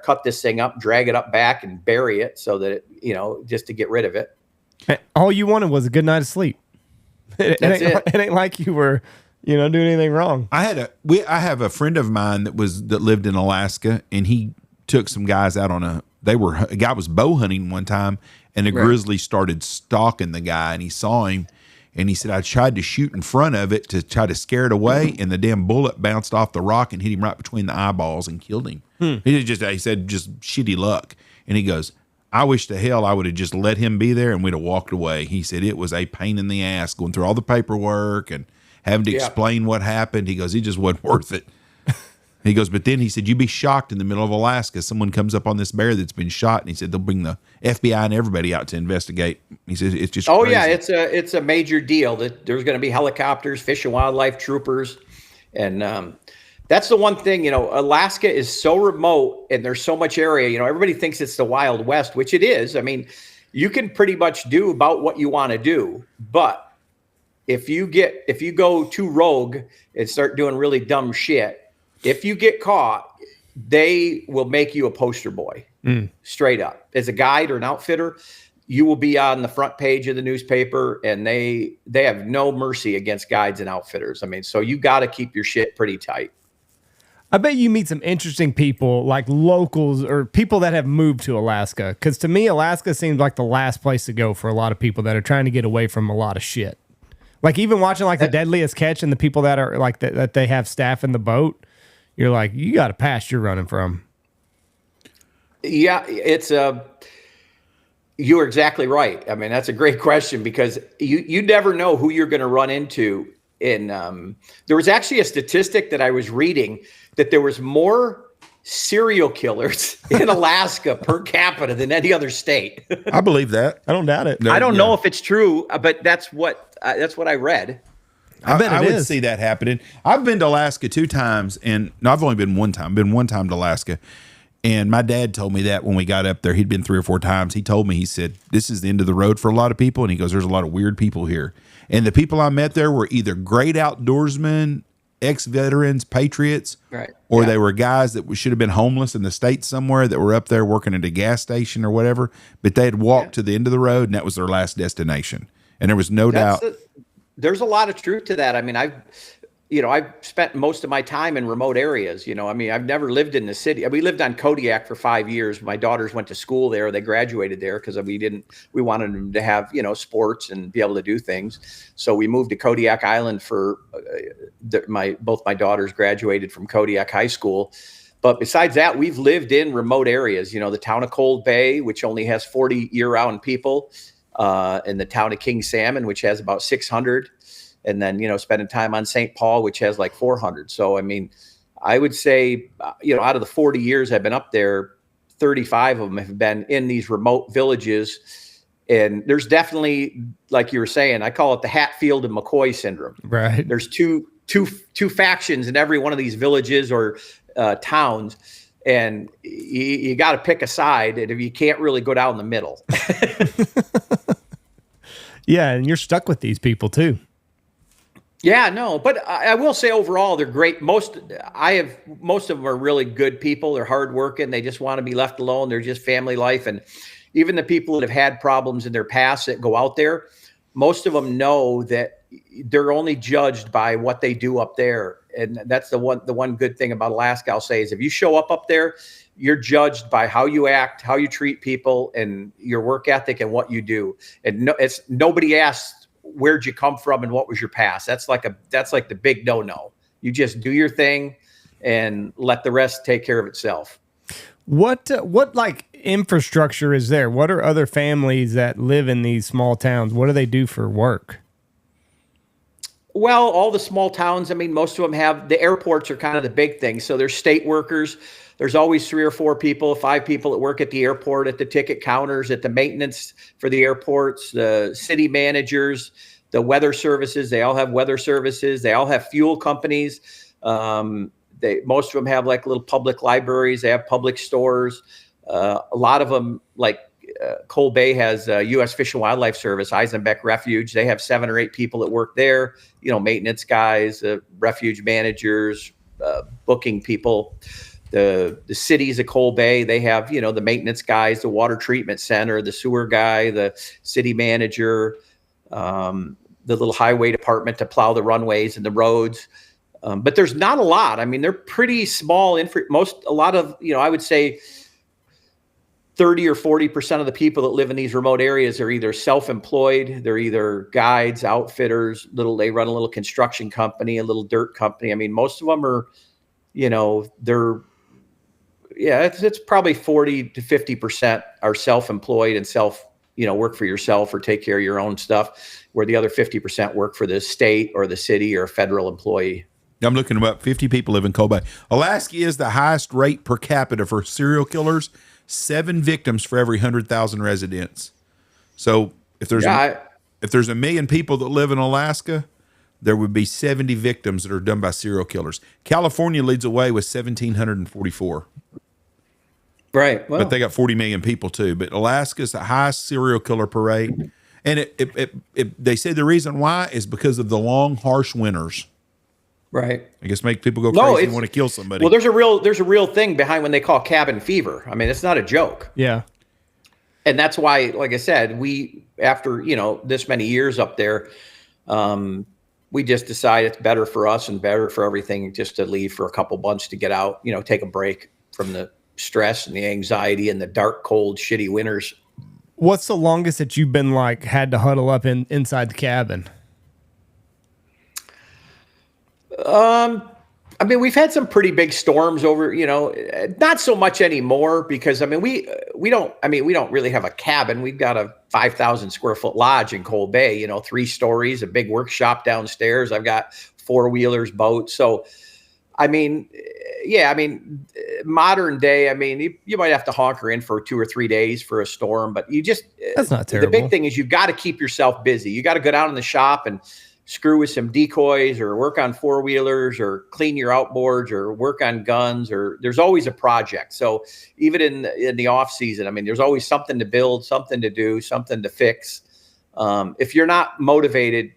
cut this thing up, drag it up back, and bury it so that it, just to get rid of it. All you wanted was a good night of sleep. It ain't like you were, doing anything wrong. I have a friend of mine that lived in Alaska, and he took some guys out on a guy was bow hunting one time, and a grizzly started stalking the guy, and he saw him. And he said, I tried to shoot in front of it to try to scare it away, and the damn bullet bounced off the rock and hit him right between the eyeballs and killed him. He said, just shitty luck. And he goes, I wish to hell I would have just let him be there and we'd have walked away. He said it was a pain in the ass going through all the paperwork and having to explain what happened. He goes, it just wasn't worth it. He goes, but then he said, you'd be shocked in the middle of Alaska. Someone comes up on this bear that's been shot, and he said they'll bring the FBI and everybody out to investigate. He says it's just crazy. Yeah, it's a major deal that there's going to be helicopters, fish and wildlife troopers, and that's the one thing. Alaska is so remote, and there's so much area. Everybody thinks it's the Wild West, which it is. I mean, you can pretty much do about what you want to do, but if you go too rogue and start doing really dumb shit. If you get caught, they will make you a poster boy, straight up. As a guide or an outfitter, you will be on the front page of the newspaper, and they have no mercy against guides and outfitters. I mean, so you got to keep your shit pretty tight. I bet you meet some interesting people, like locals or people that have moved to Alaska. Because to me, Alaska seems like the last place to go for a lot of people that are trying to get away from a lot of shit. Like even watching like the Deadliest Catch and the people that are like that they have staff in the boat. You're like, you got a past you're running from. Yeah, you're exactly right. I mean, that's a great question because you never know who you're going to run into. There was actually a statistic that I was reading that there was more serial killers in Alaska per capita than any other state. I believe that. I don't doubt it. I don't know if it's true, but that's what I read. I would see that happening. I've been to Alaska 2 times, and I've only been one time. Been one time to Alaska, and my dad told me that when we got up there, he'd been 3 or 4 times. He told me, he said, "This is the end of the road for a lot of people," and he goes, "There's a lot of weird people here." And the people I met there were either great outdoorsmen, ex-veterans, patriots, or they were guys that should have been homeless in the States somewhere that were up there working at a gas station or whatever, but they had walked to the end of the road, and that was their last destination. And there was no doubt. There's a lot of truth to that. I mean, I've spent most of my time in remote areas. I mean, I've never lived in the city. We lived on Kodiak for 5 years. My daughters went to school there. They graduated there because we wanted them to have, sports and be able to do things. So we moved to Kodiak Island for both my daughters graduated from Kodiak High School. But besides that, we've lived in remote areas, the town of Cold Bay, which only has 40 year-round people. In the town of King Salmon, which has about 600, and then, spending time on St. Paul, which has like 400. So, I mean, I would say, out of the 40 years I've been up there, 35 of them have been in these remote villages. And there's definitely, like you were saying, I call it the Hatfield and McCoy syndrome. Right. There's two factions in every one of these villages or towns. And you got to pick a side, and if you can't really go down the middle. Yeah, and you're stuck with these people too. Yeah, no, but I will say overall they're great. Most of them are really good people. They're hardworking. They just want to be left alone. They're just family life, and even the people that have had problems in their past that go out there, most of them know that they're only judged by what they do up there. And that's the one good thing about Alaska, I'll say, is if you show up there, you're judged by how you act, how you treat people, and your work ethic and what you do. And nobody asks, where'd you come from and what was your past? That's like the big no-no. You just do your thing and let the rest take care of itself. What like infrastructure is there? What are other families that live in these small towns? What do they do for work? Well, all the small towns, I mean, most of them have the airports are kind of the big thing. So there's state workers. There's always 3 or 4 people, 5 people that work at the airport, at the ticket counters, at the maintenance for the airports, the city managers, the weather services. They all have weather services. They all have fuel companies. Most of them have like little public libraries. They have public stores. A lot of them, like Coal Bay has U.S. Fish and Wildlife Service, Eisenbeck Refuge. They have 7 or 8 people that work there, maintenance guys, refuge managers, booking people. The cities of Coal Bay, they have, the maintenance guys, the water treatment center, the sewer guy, the city manager, the little highway department to plow the runways and the roads. But there's not a lot. I mean, they're pretty small. A lot of, I would say 30 or 40% of the people that live in these remote areas are either self-employed. They're either guides, outfitters, they run a little construction company, a little dirt company. I mean, most of them are, it's probably 40 to 50% are self-employed and work for yourself or take care of your own stuff, where the other 50% work for the state or the city or a federal employee. I'm looking about 50 people live in Coal Bay. Alaska is the highest rate per capita for serial killers. 7 victims for every 100,000 residents. So if there's a million people that live in Alaska, there would be 70 victims that are done by serial killers. California leads away with 1,744. Right. Well, but they got 40 million people too. But Alaska is the highest serial killer per rate. And they say the reason why is because of the long, harsh winters. Right. I guess make people go crazy and want to kill somebody. Well, there's a real thing behind when they call cabin fever. I mean, it's not a joke. Yeah. And that's why, like I said, after this many years up there, we just decided it's better for us and better for everything just to leave for a couple months to get out, take a break from the stress and the anxiety and the dark, cold, shitty winters. What's the longest that you've been had to huddle up inside the cabin? I mean, we've had some pretty big storms over, not so much anymore because we don't really have a cabin. We've got a 5,000 square foot lodge in Coal Bay, 3 stories, a big workshop downstairs. I've got 4-wheelers, boats. So, modern day, you might have to honker in for 2 or 3 days for a storm, but that's not terrible. The big thing is you've got to keep yourself busy. You got to go down in the shop and screw with some decoys or work on 4-wheelers or clean your outboards or work on guns, or there's always a project. So even in the off season, there's always something to build, something to do, something to fix. If you're not motivated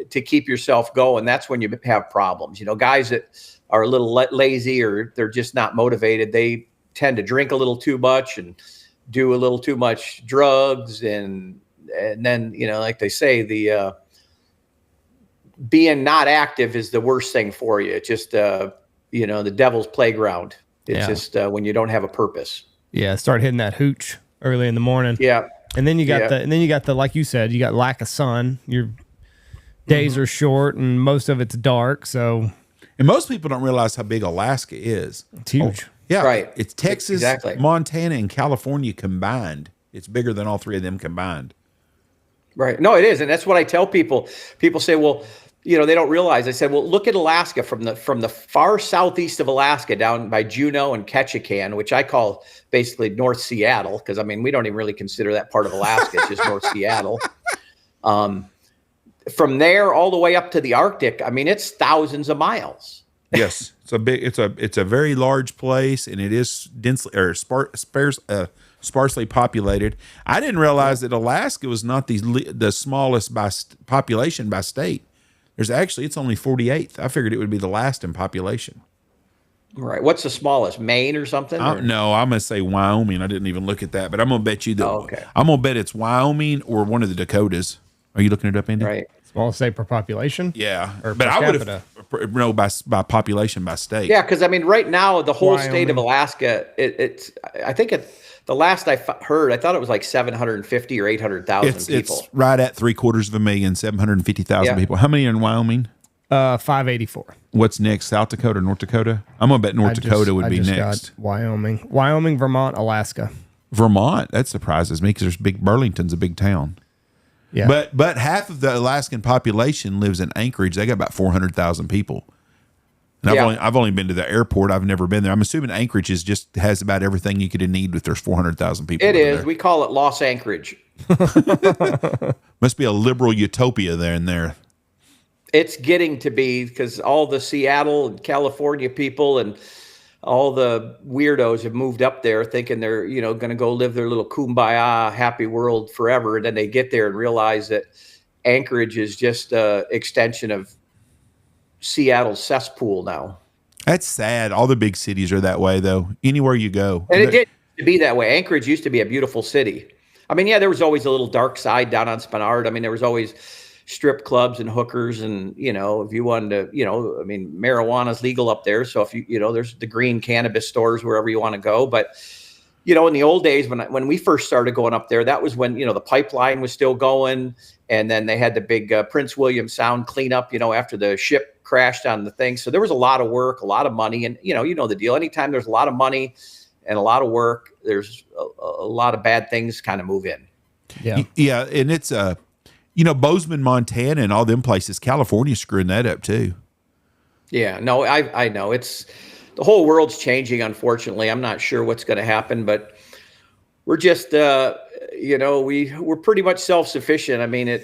to keep yourself going, that's when you have problems. Guys that are a little lazy or they're just not motivated, they tend to drink a little too much and do a little too much drugs. And then, like they say, the being not active is the worst thing for you. It's just, the devil's playground. It's just when you don't have a purpose. Yeah. Start hitting that hooch early in the morning. Yeah. And then you got the, like you said, you got lack of sun. Your days are short and most of it's dark. So, and most people don't realize how big Alaska is. It's huge. Yeah. Right. It's Texas, Montana, and California combined. It's bigger than all 3 of them combined. Right. No, it is. And that's what I tell people. People say, well, they don't realize. I said, well, look at Alaska from the far southeast of Alaska down by Juneau and Ketchikan, which I call basically North Seattle, because we don't even really consider that part of Alaska. It's just North Seattle. From there all the way up to the Arctic, it's thousands of miles. Yes, it's a very large place, and it is densely or sparsely populated. I didn't realize that Alaska was not the smallest by population by state. It's only 48th. I figured it would be the last in population. Right. What's the smallest? Maine or something? No, I'm going to say Wyoming. I didn't even look at that, but I'm going to bet you that. Oh, okay. I'm going to bet it's Wyoming or one of the Dakotas. Are you looking it up, Andy? Right. Smallest state per population? Yeah. Or but per I would capita? have no by population by state. Yeah, because right now the whole state of Alaska, the last I heard, I thought it was like 750 or 800,000 people. It's right at 750,000 people. How many are in Wyoming? 584. What's next? South Dakota, North Dakota? I'm gonna bet North Dakota would be next. Wyoming, Vermont, Alaska. Vermont, that surprises me because there's Burlington's a big town. Yeah, but half of the Alaskan population lives in Anchorage. They got about 400,000 people. And I've only been to the airport. I've never been there. I'm assuming Anchorage has about everything you could need if there's 400,000 people. It is. There. We call it Los Anchorage. Must be a liberal utopia there and there. It's getting to be, because all the Seattle and California people and all the weirdos have moved up there thinking they're, going to go live their little kumbaya happy world forever. And then they get there and realize that Anchorage is just an extension of Seattle's cesspool now. That's sad. All the big cities are that way, though. Anywhere you go. And it did be that way. Anchorage used to be a beautiful city. I mean, yeah, there was always a little dark side down on Spenard. I mean, there was always strip clubs and hookers, and if you wanted to, marijuana's legal up there, so if there's the green cannabis stores wherever you want to go. But in the old days when we first started going up there, that was when the pipeline was still going, and then they had the big Prince William Sound cleanup after the ship crashed on the thing. So there was a lot of work, a lot of money, and the deal. Anytime there's a lot of money and a lot of work, there's a lot of bad things kind of move in. Yeah, and it's Bozeman, Montana, and all them places. California's screwing that up too. Yeah, no, I know it's the whole world's changing. Unfortunately, I'm not sure what's going to happen, but we're just, we're pretty much self-sufficient. I mean,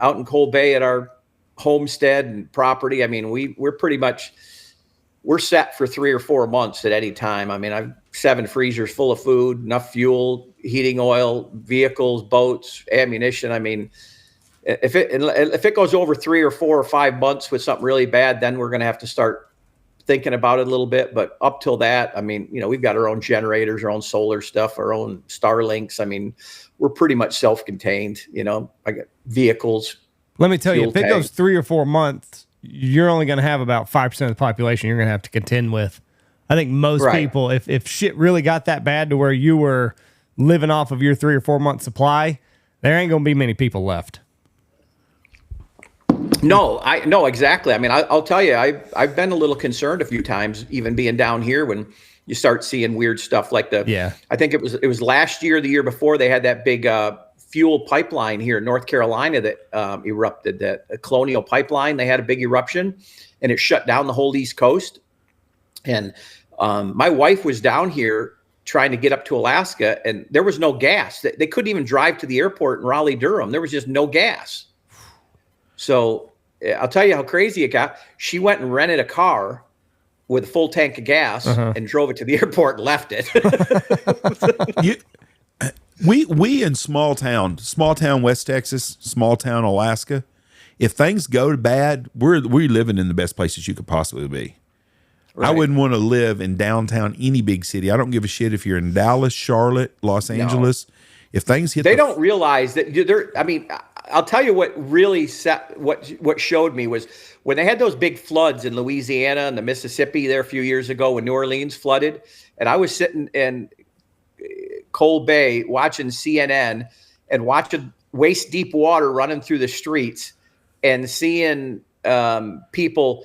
out in Cold Bay at our homestead and property. I mean, we're set for 3 or 4 months at any time. I mean, I've 7 freezers full of food, enough fuel, heating oil, vehicles, boats, ammunition. I mean, if it goes over 3 or 4 or 5 months with something really bad, then we're going to have to start thinking about it a little bit. But up till that, I mean, we've got our own generators, our own solar stuff, our own Starlinks. I mean, we're pretty much self-contained. I got vehicles. Let me tell you, if it goes 3 or 4 months, you're only going to have about 5% of the population you're going to have to contend with. I think most people, if shit really got that bad to where you were living off of your 3 or 4 month supply, there ain't going to be many people left. No, exactly. I mean, I'll tell you, I've been a little concerned a few times, even being down here, when you start seeing weird stuff like I think it was last year, the year before, they had that big fuel pipeline here in North Carolina that erupted, that Colonial Pipeline. They had a big eruption and it shut down the whole East Coast. And my wife was down here trying to get up to Alaska, and there was no gas. They couldn't even drive to the airport in Raleigh-Durham. There was just no gas. So I'll tell you how crazy it got. She went and rented a car with a full tank of gas and drove it to the airport and left it. We in small town West Texas, small town Alaska, if things go bad, we're living in the best places you could possibly be. Right. I wouldn't want to live in downtown any big city. I don't give a shit if you're in Dallas, Charlotte, Los Angeles. If things hit, they don't realize that they're. I mean, I'll tell you what really what showed me was when they had those big floods in Louisiana and the Mississippi there a few years ago when New Orleans flooded, and I was sitting in Cold Bay watching CNN and watching waist deep water running through the streets and seeing people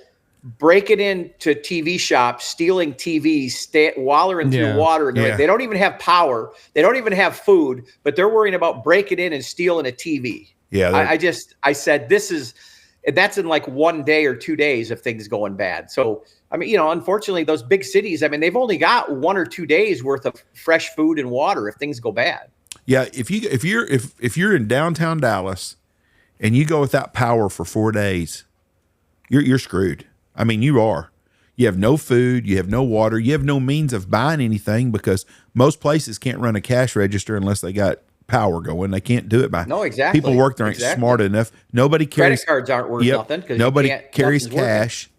breaking into TV shops, stealing TVs, wallering through water. They don't even have power. They don't even have food, but they're worrying about breaking in and stealing a TV. Yeah. I said, that's in like 1 day or 2 days of things going bad. So, I mean, unfortunately those big cities, I mean, they've only got 1 or 2 days worth of fresh food and water if things go bad. Yeah. If you're in downtown Dallas and you go without power for 4 days, you're screwed. I mean, you are. You have no food, you have no water, you have no means of buying anything because most places can't run a cash register unless they got power going. They can't do it by. No, exactly. People work there ain't smart enough. Nobody carries credit cards aren't worth nothing because nobody carries cash.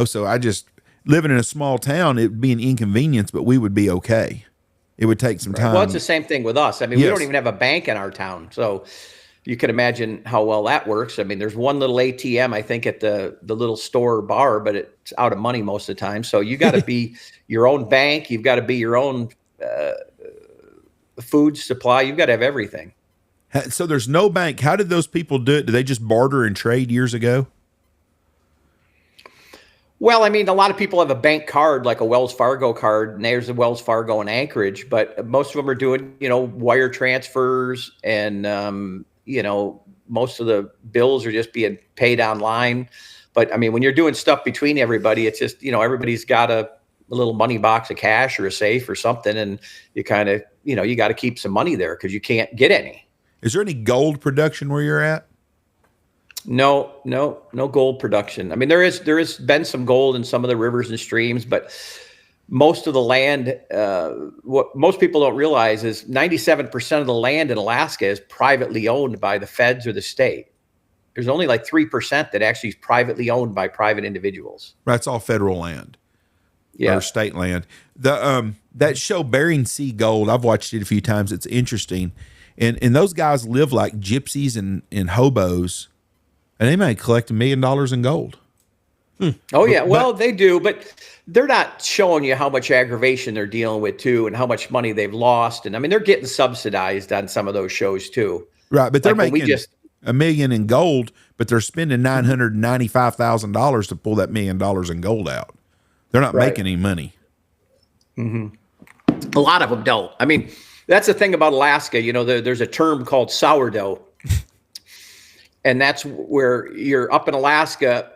So I just living in a small town, it'd be an inconvenience, but we would be okay. It would take some time. Well, it's the same thing with us. I mean, we don't even have a bank in our town, so you can imagine how well that works. I mean, there's one little ATM, I think, at the little store or bar, but it's out of money most of the time. So you got to be your own bank. You've got to be your own food supply. You've got to have everything. So there's no bank. How did those people do it? Did they just barter and trade years ago? Well, I mean, a lot of people have a bank card, like a Wells Fargo card, and there's a Wells Fargo in Anchorage, but most of them are doing, wire transfers, and most of the bills are just being paid online. But I mean, when you're doing stuff between everybody, it's just, everybody's got a little money box of cash or a safe or something, and you kind of, you got to keep some money there because you can't get any. Is there any gold production where you're at? No gold production. I mean, there has been some gold in some of the rivers and streams, but most of the land, what most people don't realize is 97% of the land in Alaska is privately owned by the feds or the state. There's only like 3% that actually is privately owned by private individuals. That's all federal land. Yeah. Or state land. That show Bering Sea Gold, I've watched it a few times. It's interesting. And those guys live like gypsies and hobos. And they might collect $1 million in gold. Oh, yeah. Well, they do, but they're not showing you how much aggravation they're dealing with, too, and how much money they've lost. And I mean, they're getting subsidized on some of those shows, too. Right. But they're making $1 million in gold, but they're spending $995,000 to pull that $1 million in gold out. They're not making any money. Mm-hmm. A lot of them don't. I mean, that's the thing about Alaska. There's a term called sourdough. And that's where you're up in Alaska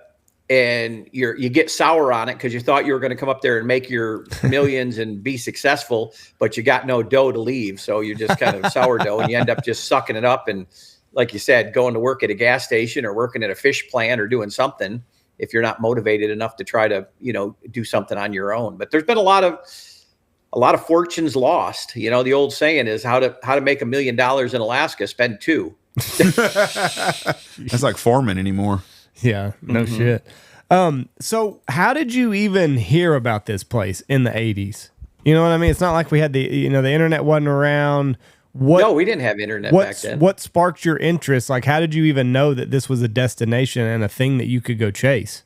and you get sour on it because you thought you were going to come up there and make your millions and be successful, but you got no dough to leave. So you're just kind of sourdough, and you end up just sucking it up. And like you said, going to work at a gas station or working at a fish plant or doing something if you're not motivated enough to try to, do something on your own. But there's been a lot of fortunes lost. The old saying is how to make $1 million in Alaska, spend $2. That's like farming anymore. Yeah, no shit. So how did you even hear about this place in the 80s? You know what I mean? It's not like we had the internet wasn't around. No, we didn't have internet back then. What sparked your interest? Like, how did you even know that this was a destination and a thing that you could go chase?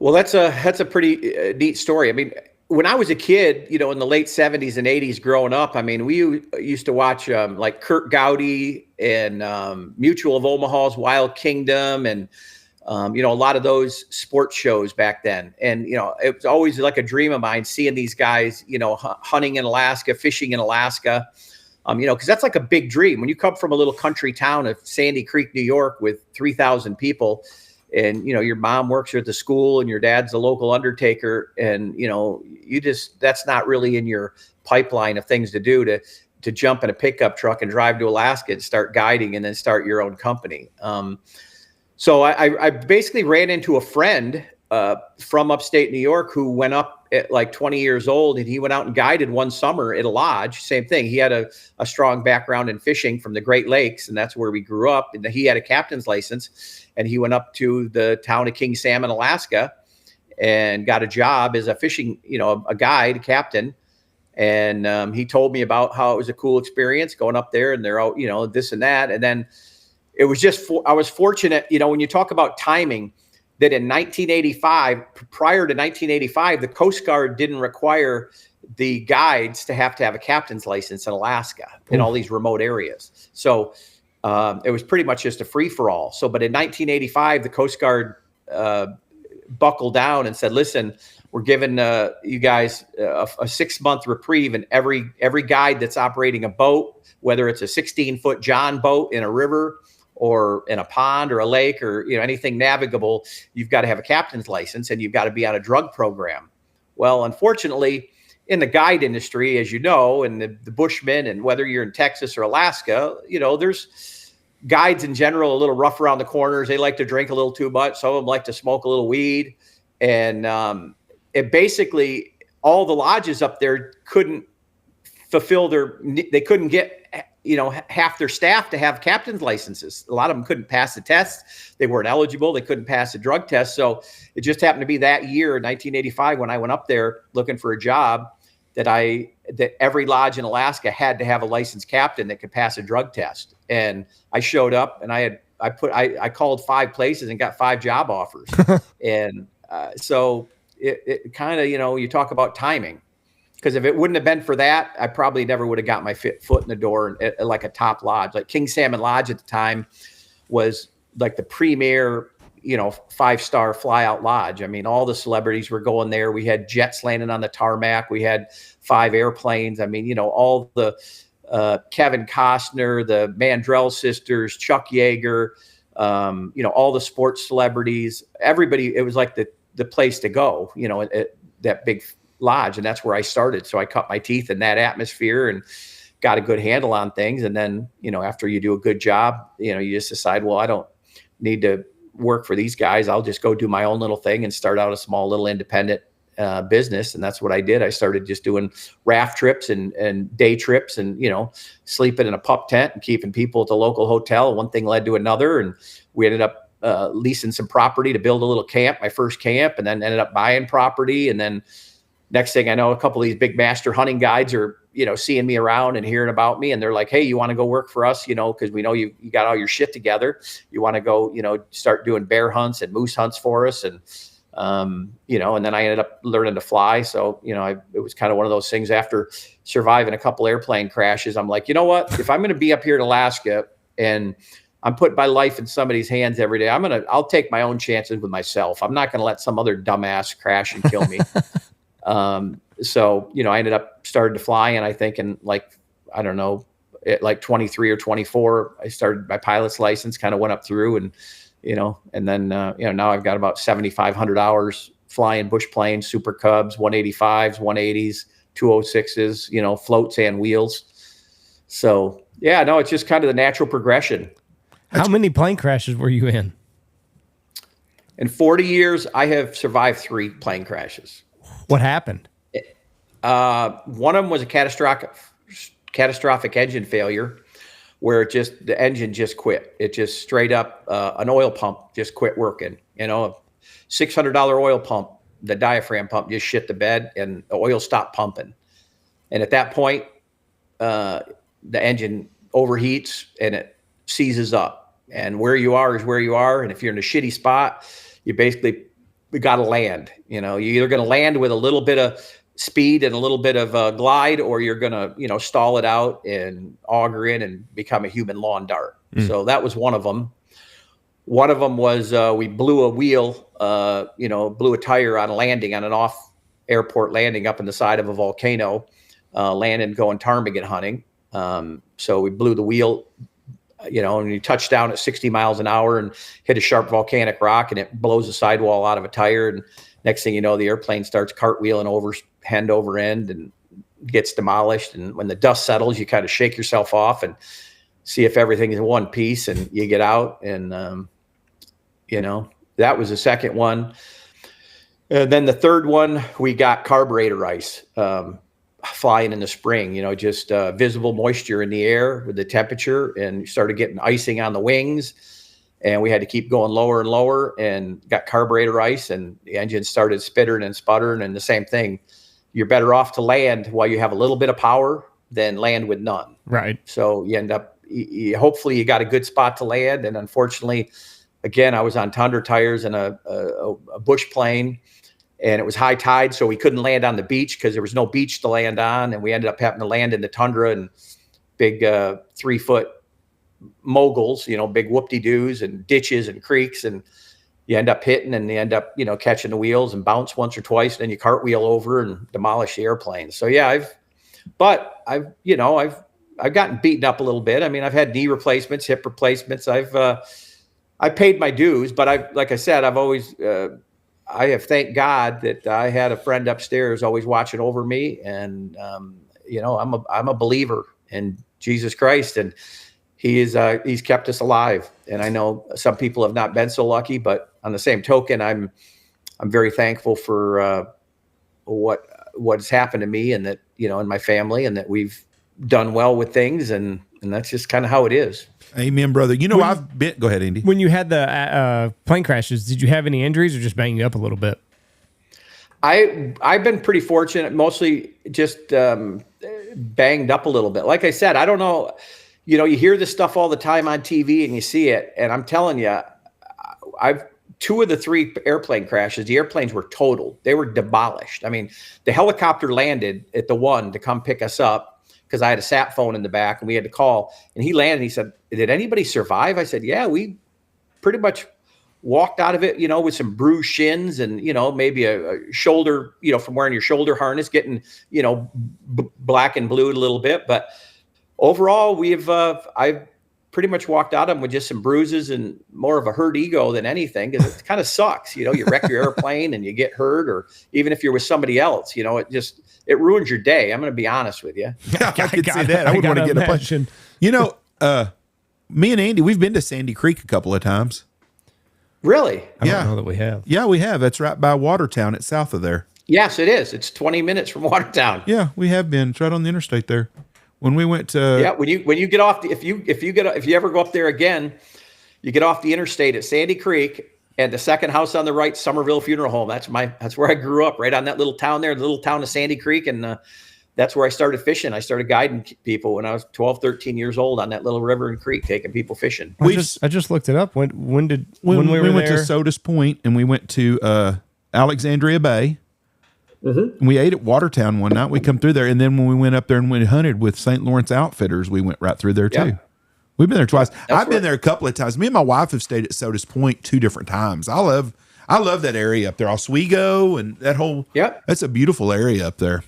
Well, that's a pretty neat story. I mean, when I was a kid, in the late 70s and 80s growing up, I mean, we used to watch like Kurt Gowdy and Mutual of Omaha's Wild Kingdom and, a lot of those sports shows back then. And, it was always like a dream of mine seeing these guys, hunting in Alaska, fishing in Alaska, because that's like a big dream. When you come from a little country town of Sandy Creek, New York with 3,000 people, and, your mom works at the school and your dad's a local undertaker. And, that's not really in your pipeline of things to do to jump in a pickup truck and drive to Alaska and start guiding and then start your own company. So I basically ran into a friend from upstate New York who went up at like 20 years old, and he went out and guided one summer at a lodge. Same thing. He had a strong background in fishing from the Great Lakes, and that's where we grew up. And he had a captain's license, and he went up to the town of King Salmon, Alaska, and got a job as a fishing, a guide, captain. And he told me about how it was a cool experience going up there, and they're out, this and that. And then it was just, I was fortunate, when you talk about timing, that in 1985, prior to 1985, the Coast Guard didn't require the guides to have a captain's license in Alaska in all these remote areas. So it was pretty much just a free for all. So, but in 1985, the Coast Guard buckled down and said, listen, we're giving you guys a 6-month reprieve, and every guide that's operating a boat, whether it's a 16-foot John boat in a river or in a pond or a lake or anything navigable, you've got to have a captain's license and you've got to be on a drug program. Well, unfortunately, in the guide industry, as you know, and the bushmen, and whether you're in Texas or Alaska, there's guides in general a little rough around the corners. They like to drink a little too much. Some of them like to smoke a little weed. And it basically, all the lodges up there couldn't fulfill they couldn't get half their staff to have captain's licenses. A lot of them couldn't pass the test. They weren't eligible. They couldn't pass the drug test. So it just happened to be that year, 1985, when I went up there looking for a job, that every lodge in Alaska had to have a licensed captain that could pass a drug test. And I showed up, and I called 5 places and got 5 job offers. And so it kind of, you talk about timing. Because if it wouldn't have been for that, I probably never would have got my foot in the door at like a top lodge. Like King Salmon Lodge at the time was like the premier 5-star fly out lodge. I mean, all the celebrities were going there. We had jets landing on the tarmac. We had 5 airplanes. I mean, all the Kevin Costner, the Mandrell sisters, Chuck Yeager, all the sports celebrities, everybody. It was like the place to go, at that big lodge. And that's where I started. So I cut my teeth in that atmosphere and got a good handle on things. And then, after you do a good job, you just decide, well, I don't need to work for these guys. I'll just go do my own little thing and start out a small little independent business. And that's what I did. I started just doing raft trips and day trips and, sleeping in a pup tent and keeping people at the local hotel. One thing led to another. And we ended up leasing some property to build a little camp, my first camp, and then ended up buying property. And then next thing I know, a couple of these big master hunting guides are, seeing me around and hearing about me. And they're like, hey, you want to go work for us? Because we know you got all your shit together. You want to go, start doing bear hunts and moose hunts for us. And, and then I ended up learning to fly. So, it was kind of one of those things after surviving a couple airplane crashes. I'm like, you know what, if I'm going to be up here in Alaska and I'm putting my life in somebody's hands every day, I'll take my own chances with myself. I'm not going to let some other dumbass crash and kill me. So, I ended up starting to fly, and I think in at like 23 or 24, I started my pilot's license, kind of went up through and then, now I've got about 7,500 hours flying bush planes, Super Cubs, 185s, 180s, 206s, floats and wheels. So yeah, no, it's just kind of the natural progression. How many plane crashes were you in? In 40 years, I have survived 3 plane crashes. What happened? One of them was a catastrophic engine failure where the engine just quit. It just straight up, an oil pump just quit working. A $600 oil pump, the diaphragm pump just shit the bed and the oil stopped pumping. And at that point, the engine overheats and it seizes up. And where you are is where you are. And if you're in a shitty spot, you basically got to land. You're either going to land with a little bit of speed and a little bit of glide, or you're going to, stall it out and auger in and become a human lawn dart. So that was one of them. One of them was we blew a wheel, blew a tire on a landing on an off airport landing up in the side of a volcano, landing going ptarmigan hunting. So we blew the wheel, and you touch down at 60 miles an hour and hit a sharp volcanic rock, and it blows the sidewall out of a tire. And next thing you know, the airplane starts cartwheeling over end over end and gets demolished. And when the dust settles, you kind of shake yourself off and see if everything is in one piece, and you get out. And, that was the second one. Then the third one, we got carburetor ice, flying in the spring, just visible moisture in the air with the temperature, and started getting icing on the wings. And we had to keep going lower and lower and got carburetor ice, and the engine started spittering and sputtering. And the same thing, you're better off to land while you have a little bit of power than land with none. Right. So you end up, hopefully you got a good spot to land. And unfortunately, again, I was on Tundra tires and a bush plane, and it was high tide. So we couldn't land on the beach because there was no beach to land on. And we ended up having to land in the tundra and big 3-foot moguls, big whoop-de-doos and ditches and creeks, and you end up hitting, and you end up, catching the wheels and bounce once or twice, and then you cartwheel over and demolish the airplane. So yeah, I've gotten beaten up a little bit. I mean, I've had knee replacements, hip replacements. I paid my dues, but like I said, I've always, I have thanked God that I had a friend upstairs always watching over me. And, I'm a believer in Jesus Christ, and he's kept us alive. And I know some people have not been so lucky, but on the same token, I'm very thankful for what's happened to me, and that, and my family, and that we've done well with things. And that's just kind of how it is. Amen, brother. Go ahead, Andy. When you had the plane crashes, did you have any injuries or just bang you up a little bit? I've been pretty fortunate, mostly just banged up a little bit. Like I said, I don't know. You hear this stuff all the time on TV and you see it. And I'm telling you, I've 2 of the 3 airplane crashes, the airplanes were totaled. They were demolished. I mean, the helicopter landed at the one to come pick us up because I had a sat phone in the back and we had to call. And he landed and he said, "Did anybody survive?" I said, "Yeah, we pretty much walked out of it, with some bruised shins and, maybe a shoulder, from wearing your shoulder harness, getting, black and blued a little bit. But overall, I've pretty much walked out of them with just some bruises and more of a hurt ego than anything, because it kind of sucks. You wreck your airplane and you get hurt, or even if you're with somebody else, it ruins your day. I'm going to be honest with you. I could see that. I would want to get a plane. Me and Andy, we've been to Sandy Creek a couple of times. Really? I don't know that we have. Yeah, we have. That's right by Watertown. It's south of there. Yes, it is. It's 20 minutes from Watertown. Yeah, we have been. It's right on the interstate there. When we went to when you get off if you ever go up there again, you get off the interstate at Sandy Creek, and the second house on the right, Summerville Funeral Home. That's where I grew up, right on that little town there, the little town of Sandy Creek, and that's where I started fishing. I started guiding people when I was 12, 13 years old on that little river and creek, taking people fishing. I just looked it up. When we went there? to Sodas Point, and we went to Alexandria Bay. Mm-hmm. We ate at Watertown one night. We come through there, and then when we went up there and went hunted with St. Lawrence Outfitters, we went right through there too. Yeah. We've been there twice. I've been there a couple of times. Me and my wife have stayed at Sodas Point 2 different times. I love that area up there, Oswego, and that whole. Yep. That's a beautiful area up there.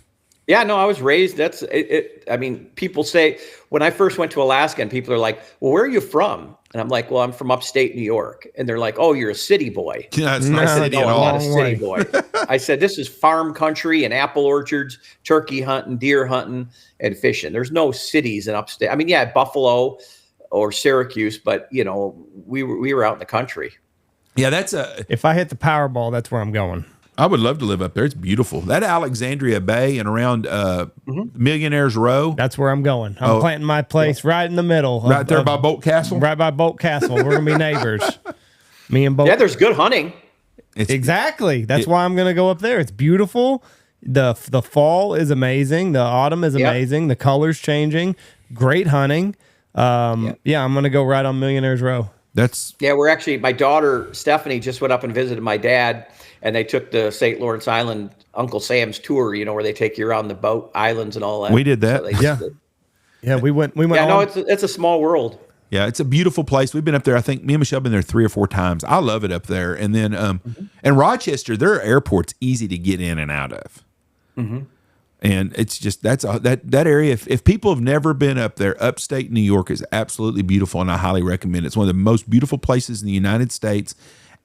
Yeah, no, I was raised. That's it. I mean, people say when I first went to Alaska, and people are like, "Well, where are you from?" And I'm like, "Well, I'm from upstate New York." And they're like, "Oh, you're a city boy." Yeah, it's not city No, at I'm all. not a city boy. I said, "This is farm country and apple orchards, turkey hunting, deer hunting, and fishing. There's no cities in upstate. I mean, yeah, Buffalo or Syracuse, but we were out in the country." Yeah, if I hit the Powerball, that's where I'm going. I would love to live up there. It's beautiful. That Alexandria Bay and around Millionaire's Row. That's where I'm going. I'm planting my place right in the middle. Right there by Bolt Castle? Right by Bolt Castle. We're going to be neighbors. Me and Bolt. Yeah, there's good hunting. Exactly. That's why I'm going to go up there. It's beautiful. The fall is amazing. The autumn is amazing. Yep. The colors changing. Great hunting. I'm going to go right on Millionaire's Row. We're actually, my daughter Stephanie just went up and visited my dad, and they took the St. Lawrence Island Uncle Sam's tour, where they take you around the boat islands and all that. We did that. So we went. Yeah, no, it's a small world. Yeah, it's a beautiful place. We've been up there. I think me and Michelle have been there 3 or 4 times. I love it up there. And then, and Rochester, their airport's easy to get in and out of. Mm-hmm. And it's just that area. If people have never been up there, upstate New York is absolutely beautiful, and I highly recommend it. It's one of the most beautiful places in the United States,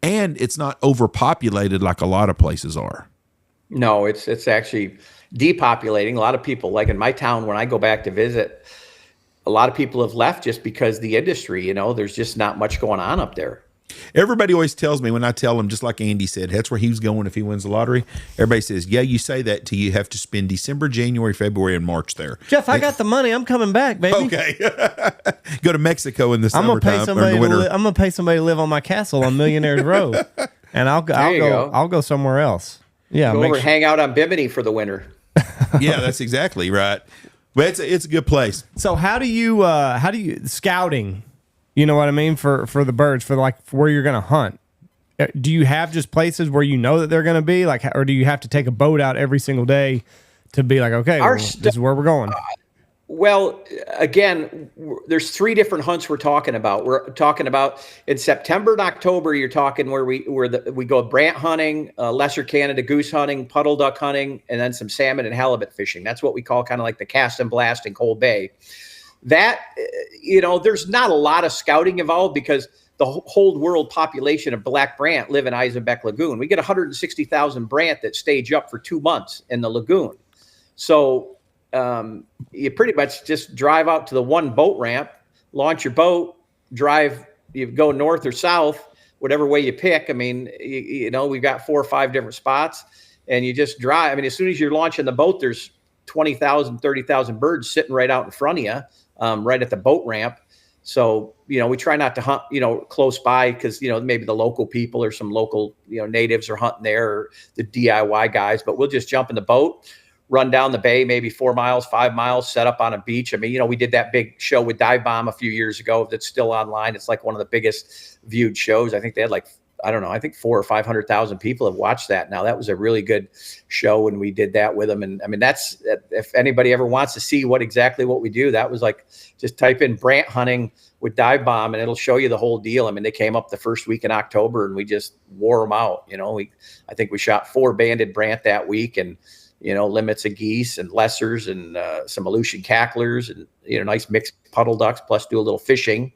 and it's not overpopulated like a lot of places are. No, it's actually depopulating. A lot of people, like in my town, when I go back to visit, a lot of people have left just because the industry. There's just not much going on up there. Everybody always tells me when I tell them, just like Andy said, that's where he was going if he wins the lottery. Everybody says, yeah, you say that till you have to spend December, January, February, and March there. Jeff, I got the money. I'm coming back, baby. Okay. Go to Mexico in the summertime or in the winter. I'm going to pay somebody to live on my castle on Millionaire's Row. And I'll go somewhere else. Yeah. Go over and hang out on Bimini for the winter. Yeah, that's exactly right. But it's a good place. So how do you scouting? You know what I mean? For the birds, for where you're going to hunt. Do you have just places where you know that they're going to be, or do you have to take a boat out every single day to be like, okay, this is where we're going? Well, again, there's 3 different hunts we're talking about. We're talking about in September and October. You're talking where we go brant hunting, lesser Canada goose hunting, puddle duck hunting, and then some salmon and halibut fishing. That's what we call kind of like the cast and blast in Cold Bay. That, there's not a lot of scouting involved because the whole world population of black brant live in Eisenbeck Lagoon. We get 160,000 brant that stage up for 2 months in the lagoon. So you pretty much just drive out to the one boat ramp, launch your boat, you go north or south, whatever way you pick. I mean, we've got 4 or 5 different spots, and you just drive. I mean, as soon as you're launching the boat, there's 20,000, 30,000 birds sitting right out in front of you. Right at the boat ramp. So, we try not to hunt, close by because, maybe the local people or some local, natives are hunting there, or the DIY guys, but we'll just jump in the boat, run down the bay, maybe 4 miles, 5 miles, set up on a beach. I mean, we did that big show with Dive Bomb a few years ago that's still online. It's like one of the biggest viewed shows. I think they had like I don't know, I think 400,000 or 500,000 people have watched that. Now that was a really good show when we did that with them. And I mean, that's, if anybody ever wants to see exactly what we do, that was like, just type in Brant hunting with dive bomb and it'll show you the whole deal. I mean, they came up the first week in October and we just wore them out. You know, I think we shot 4 banded Brant that week, and, you know, limits of geese and lessers and some Aleutian cacklers and, you know, nice mixed puddle ducks, plus do a little fishing.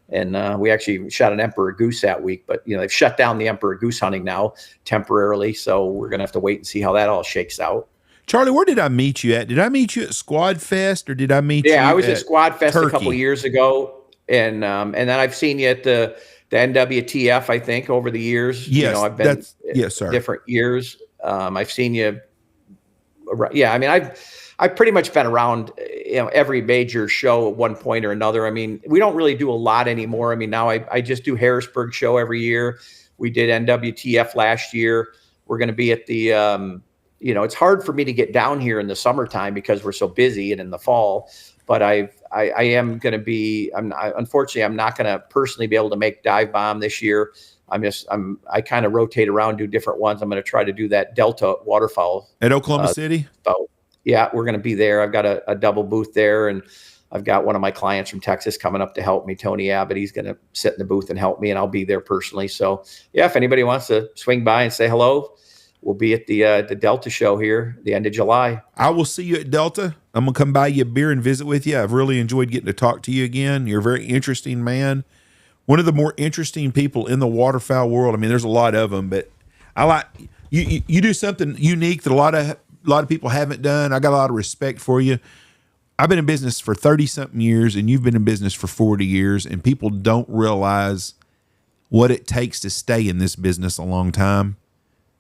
And we actually shot an emperor goose that week, but, you know, they've shut down the emperor goose hunting now temporarily. So we're going to have to wait and see how that all shakes out. Charlie, where did I meet you at? Did I meet you at Squad Fest, or did I meet you? Yeah, I was at Squad Fest Turkey? A couple of years ago. And then I've seen you at the NWTF, I think, over the years. Yes, you know, I've been yes, sir. Different years. I've seen you. Yeah, I mean, I've pretty much been around, you know, every major show at one point or another. I mean, we don't really do a lot anymore. I mean, now I just do Harrisburg show every year. We did NWTF last year. We're going to be at the, you know, it's hard for me to get down here in the summertime because we're so busy, and in the fall. But I am going to be. Unfortunately, I'm not going to personally be able to make Dive Bomb this year. I kind of rotate around, do different ones. I'm going to try to do that Delta waterfowl at Oklahoma City. So yeah, we're going to be there. I've got a double booth there, and I've got one of my clients from Texas coming up to help me, Tony Abbott. He's going to sit in the booth and help me, and I'll be there personally. So yeah, if anybody wants to swing by and say hello, we'll be at the Delta show here the end of July. I will see you at Delta. I'm going to come buy you a beer and visit with you. I've really enjoyed getting to talk to you again. You're a very interesting man. One of the more interesting people in the waterfowl world. I mean, there's a lot of them, but I like you do something unique that a lot of people haven't done. I got a lot of respect for you. I've been in business for 30 something years, and you've been in business for 40 years, and people don't realize what it takes to stay in this business a long time.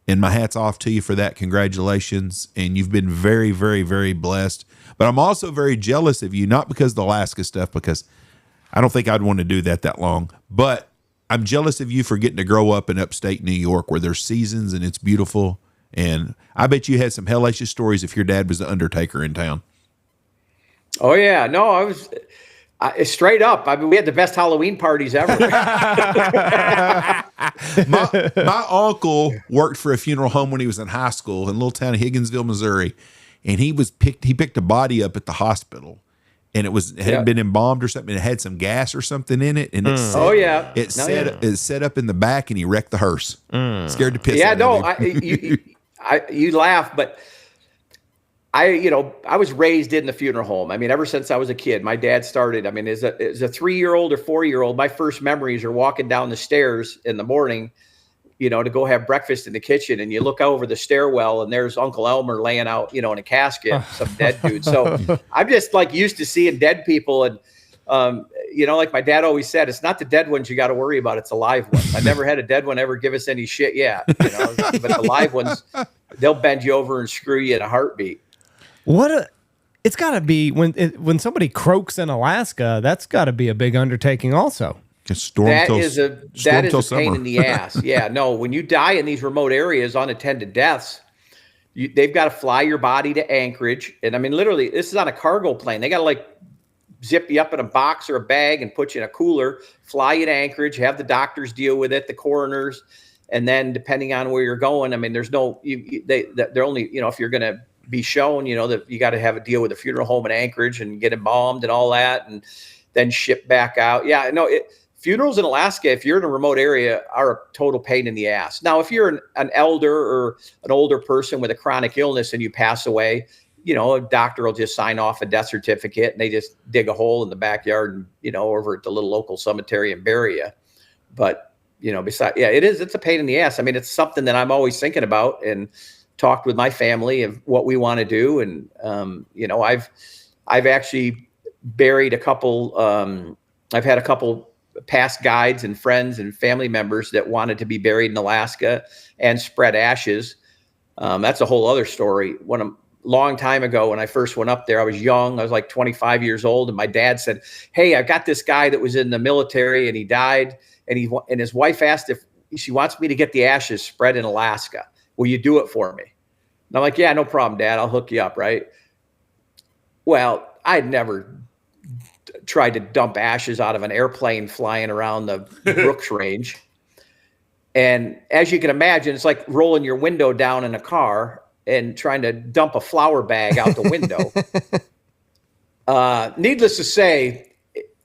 And my hat's off to you for that. Congratulations. And you've been very, very, very blessed. But I'm also very jealous of you, not because of the Alaska stuff, because I don't think I'd want to do that long. But I'm jealous of you for getting to grow up in upstate New York where there's seasons and it's beautiful. And I bet you had some hellacious stories if your dad was the undertaker in town. Oh, yeah. No, I was straight up. I mean, we had the best Halloween parties ever. my uncle worked for a funeral home when he was in high school in a little town of Higginsville, Missouri. And he picked a body up at the hospital. And it hadn't been embalmed or something. It had some gas or something in it. And it set up in the back, and he wrecked the hearse. Scared to piss. Yeah, no, you laugh, but I was raised in the funeral home. I mean, ever since I was a kid, my dad started. I mean, as a 3-year-old or 4-year-old, my first memories are walking down the stairs in the morning, you know, to go have breakfast in the kitchen, and you look over the stairwell and there's Uncle Elmer laying out, you know, in a casket, some dead dude. So I'm just like used to seeing dead people. And, you know, like my dad always said, it's not the dead ones you got to worry about. It's the live ones. I never had a dead one ever give us any shit yet, you know, but the live ones, they'll bend you over and screw you in a heartbeat. It's gotta be when somebody croaks in Alaska, that's gotta be a big undertaking also. That is a pain in the ass. Yeah, no, when you die in these remote areas, unattended deaths, they've got to fly your body to Anchorage. And I mean, literally, this is on a cargo plane. They got to like zip you up in a box or a bag and put you in a cooler, fly you to Anchorage, have the doctors deal with it, the coroners. And then depending on where you're going, I mean, there's no, they're only, you know, if you're going to be shown, you know, that you got to have a deal with a funeral home in Anchorage and get embalmed and all that, and then ship back out. Yeah, no, funerals in Alaska, if you're in a remote area, are a total pain in the ass. Now, if you're an elder or an older person with a chronic illness and you pass away, you know, a doctor will just sign off a death certificate and they just dig a hole in the backyard and, you know, over at the little local cemetery and bury you. But, you know, it's a pain in the ass. I mean, it's something that I'm always thinking about and talked with my family of what we want to do. And, you know, I've actually buried a couple, I've had a couple past guides and friends and family members that wanted to be buried in Alaska and spread ashes. That's a whole other story. Long time ago, when I first went up there, I was young. I was like 25 years old. And my dad said, "Hey, I've got this guy that was in the military and he died. And his wife asked if she wants me to get the ashes spread in Alaska. Will you do it for me?" And I'm like, "Yeah, no problem, Dad. I'll hook you up." Right. Well, I'd never tried to dump ashes out of an airplane flying around the Brooks Range. And as you can imagine, it's like rolling your window down in a car and trying to dump a flour bag out the window. Needless to say,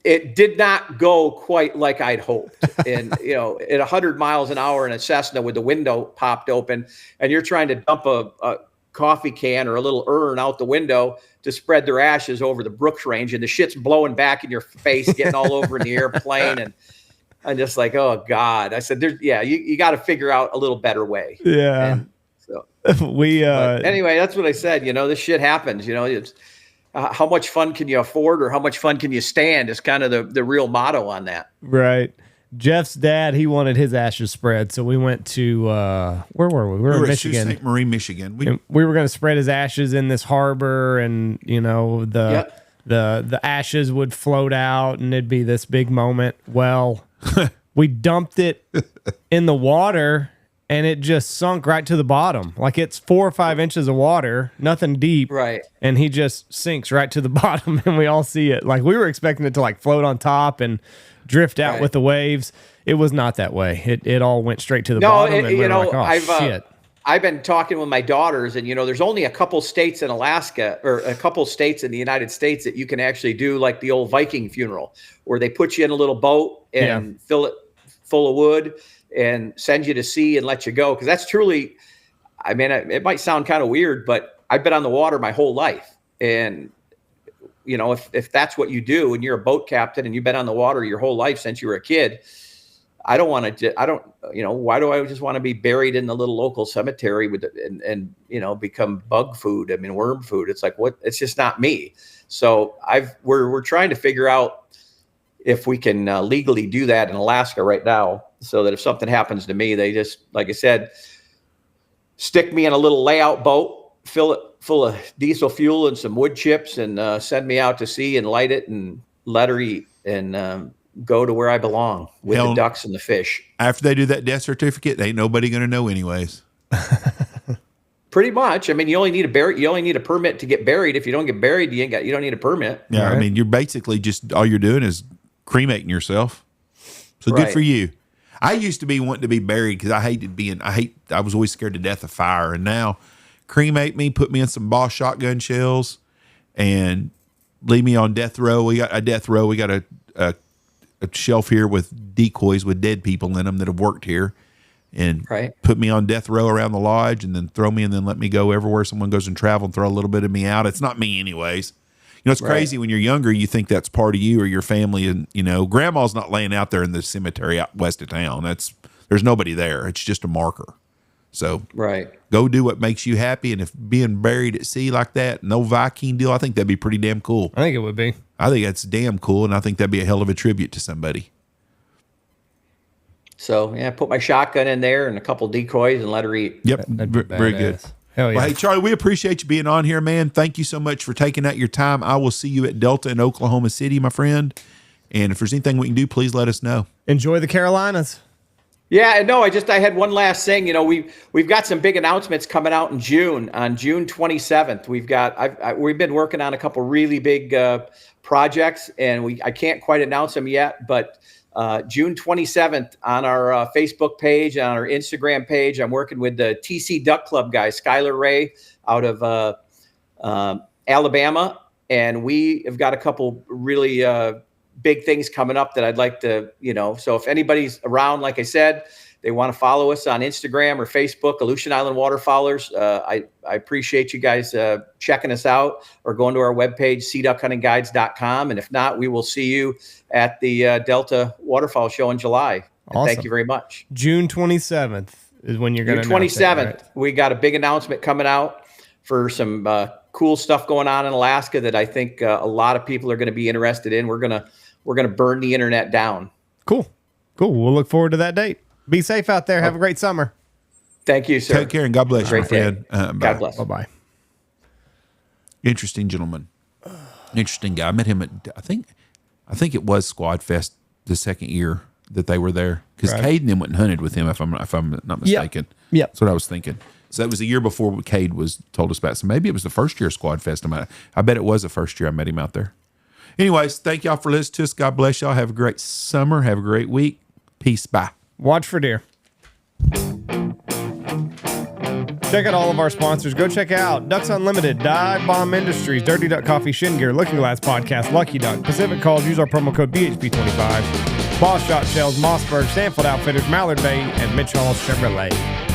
it did not go quite like I'd hoped. And, at 100 miles an hour in a Cessna with the window popped open, and you're trying to dump a coffee can or a little urn out the window to spread their ashes over the Brooks Range, and the shit's blowing back in your face, getting all over in the airplane. And I'm just like, oh God. I said, you got to figure out a little better way. Yeah. And so but anyway, that's what I said. This shit happens. It's how much fun can you afford, or how much fun can you stand? Is kind of the real motto on that. Right. Jeff's dad, he wanted his ashes spread, so we went to where were we? We were in Michigan, Sault Ste. Marie, Michigan. We were going to spread his ashes in this harbor, and the ashes would float out, and it'd be this big moment. Well, we dumped it in the water, and it just sunk right to the bottom. Like it's 4 or 5 inches of water, nothing deep, right? And he just sinks right to the bottom, and we all see it. Like we were expecting it to like float on top and drift out with the waves. It was not that way. It all went straight to the bottom. And we were like, oh, shit. I've been talking with my daughters, and there's only a couple states in Alaska, or a couple states in the United States, that you can actually do like the old Viking funeral, where they put you in a little boat and fill it full of wood and send you to sea and let you go. Because that's truly, I mean, it might sound kind of weird, but I've been on the water my whole life, and if that's what you do and you're a boat captain and you've been on the water your whole life since you were a kid, why do I just want to be buried in the little local cemetery and become bug food? I mean, worm food. It's like, what? It's just not me. So we're trying to figure out if we can legally do that in Alaska right now, so that if something happens to me, they just, like I said, stick me in a little layout boat, fill it full of diesel fuel and some wood chips, and send me out to sea and light it and let her eat and go to where I belong with the ducks and the fish. After they do that death certificate, ain't nobody going to know anyways. Pretty much. I mean, you only need a permit to get buried. If you don't get buried, you don't need a permit. Yeah, right? I mean, you're basically just, all you're doing is cremating yourself. So good for you. I used to be wanting to be buried because I was always scared to death of fire, and now cremate me, put me in some Boss shotgun shells, and leave me on death row. We got a shelf here with decoys with dead people in them that have worked here, and put me on death row around the lodge, and then throw me, and then let me go everywhere someone goes and travel and throw a little bit of me out. It's not me anyways. It's crazy when you're younger, you think that's part of you or your family, and grandma's not laying out there in the cemetery out west of town. There's nobody there. It's just a marker. So go do what makes you happy. And if being buried at sea like that, no Viking deal, I think that'd be pretty damn cool. I think it would be. I think that's damn cool, and I think that'd be a hell of a tribute to somebody. So put my shotgun in there and a couple decoys and let her eat. Yep, very good. Hell yeah. Well, hey, Charlie, we appreciate you being on here, man. Thank you so much for taking out your time. I will see you at Delta in Oklahoma City, my friend. And if there's anything we can do, please let us know. Enjoy the Carolinas. Yeah, no, I had one last thing. We've got some big announcements coming out in June. On June 27th, we've been working on a couple really big projects, and I can't quite announce them yet, but June 27th on our Facebook page, on our Instagram page, I'm working with the TC Duck Club guys, Skylar Ray out of Alabama, and we have got a couple really big things coming up that I'd like to, so if anybody's around, like I said, they want to follow us on Instagram or Facebook, Aleutian Island Waterfowlers. I appreciate you guys checking us out, or going to our webpage, seaduckhuntingguides.com. And if not, we will see you at the Delta Waterfowl Show in July. Awesome. Thank you very much. June 27th is when you're going to announce it, right? We got a big announcement coming out for some cool stuff going on in Alaska that I think a lot of people are going to be interested in. We're gonna burn the internet down. Cool. We'll look forward to that date. Be safe out there. Have a great summer. Thank you, sir. Take care, and God bless you, my friend. God bless. Bye-bye. Interesting gentleman. Interesting guy. I met him at, I think it was Squad Fest the second year that they were there, because Cade and them went and hunted with him, if I'm not mistaken. Yeah. That's what I was thinking. So that was the year before Cade was told us about. So maybe it was the first year of Squad Fest. I bet it was the first year I met him out there. Anyways, thank y'all for listening to us. God bless y'all. Have a great summer. Have a great week. Peace. Bye. Watch for deer. Check out all of our sponsors. Go check out Ducks Unlimited, Dive Bomb Industries, Dirty Duck Coffee, Shin Gear, Looking Glass Podcast, Lucky Duck, Pacific Calls, use our promo code BHP25, Boss Shot Shells, Mossberg, Stanfield Outfitters, Mallard Bay, and Mitch Hall Chevrolet.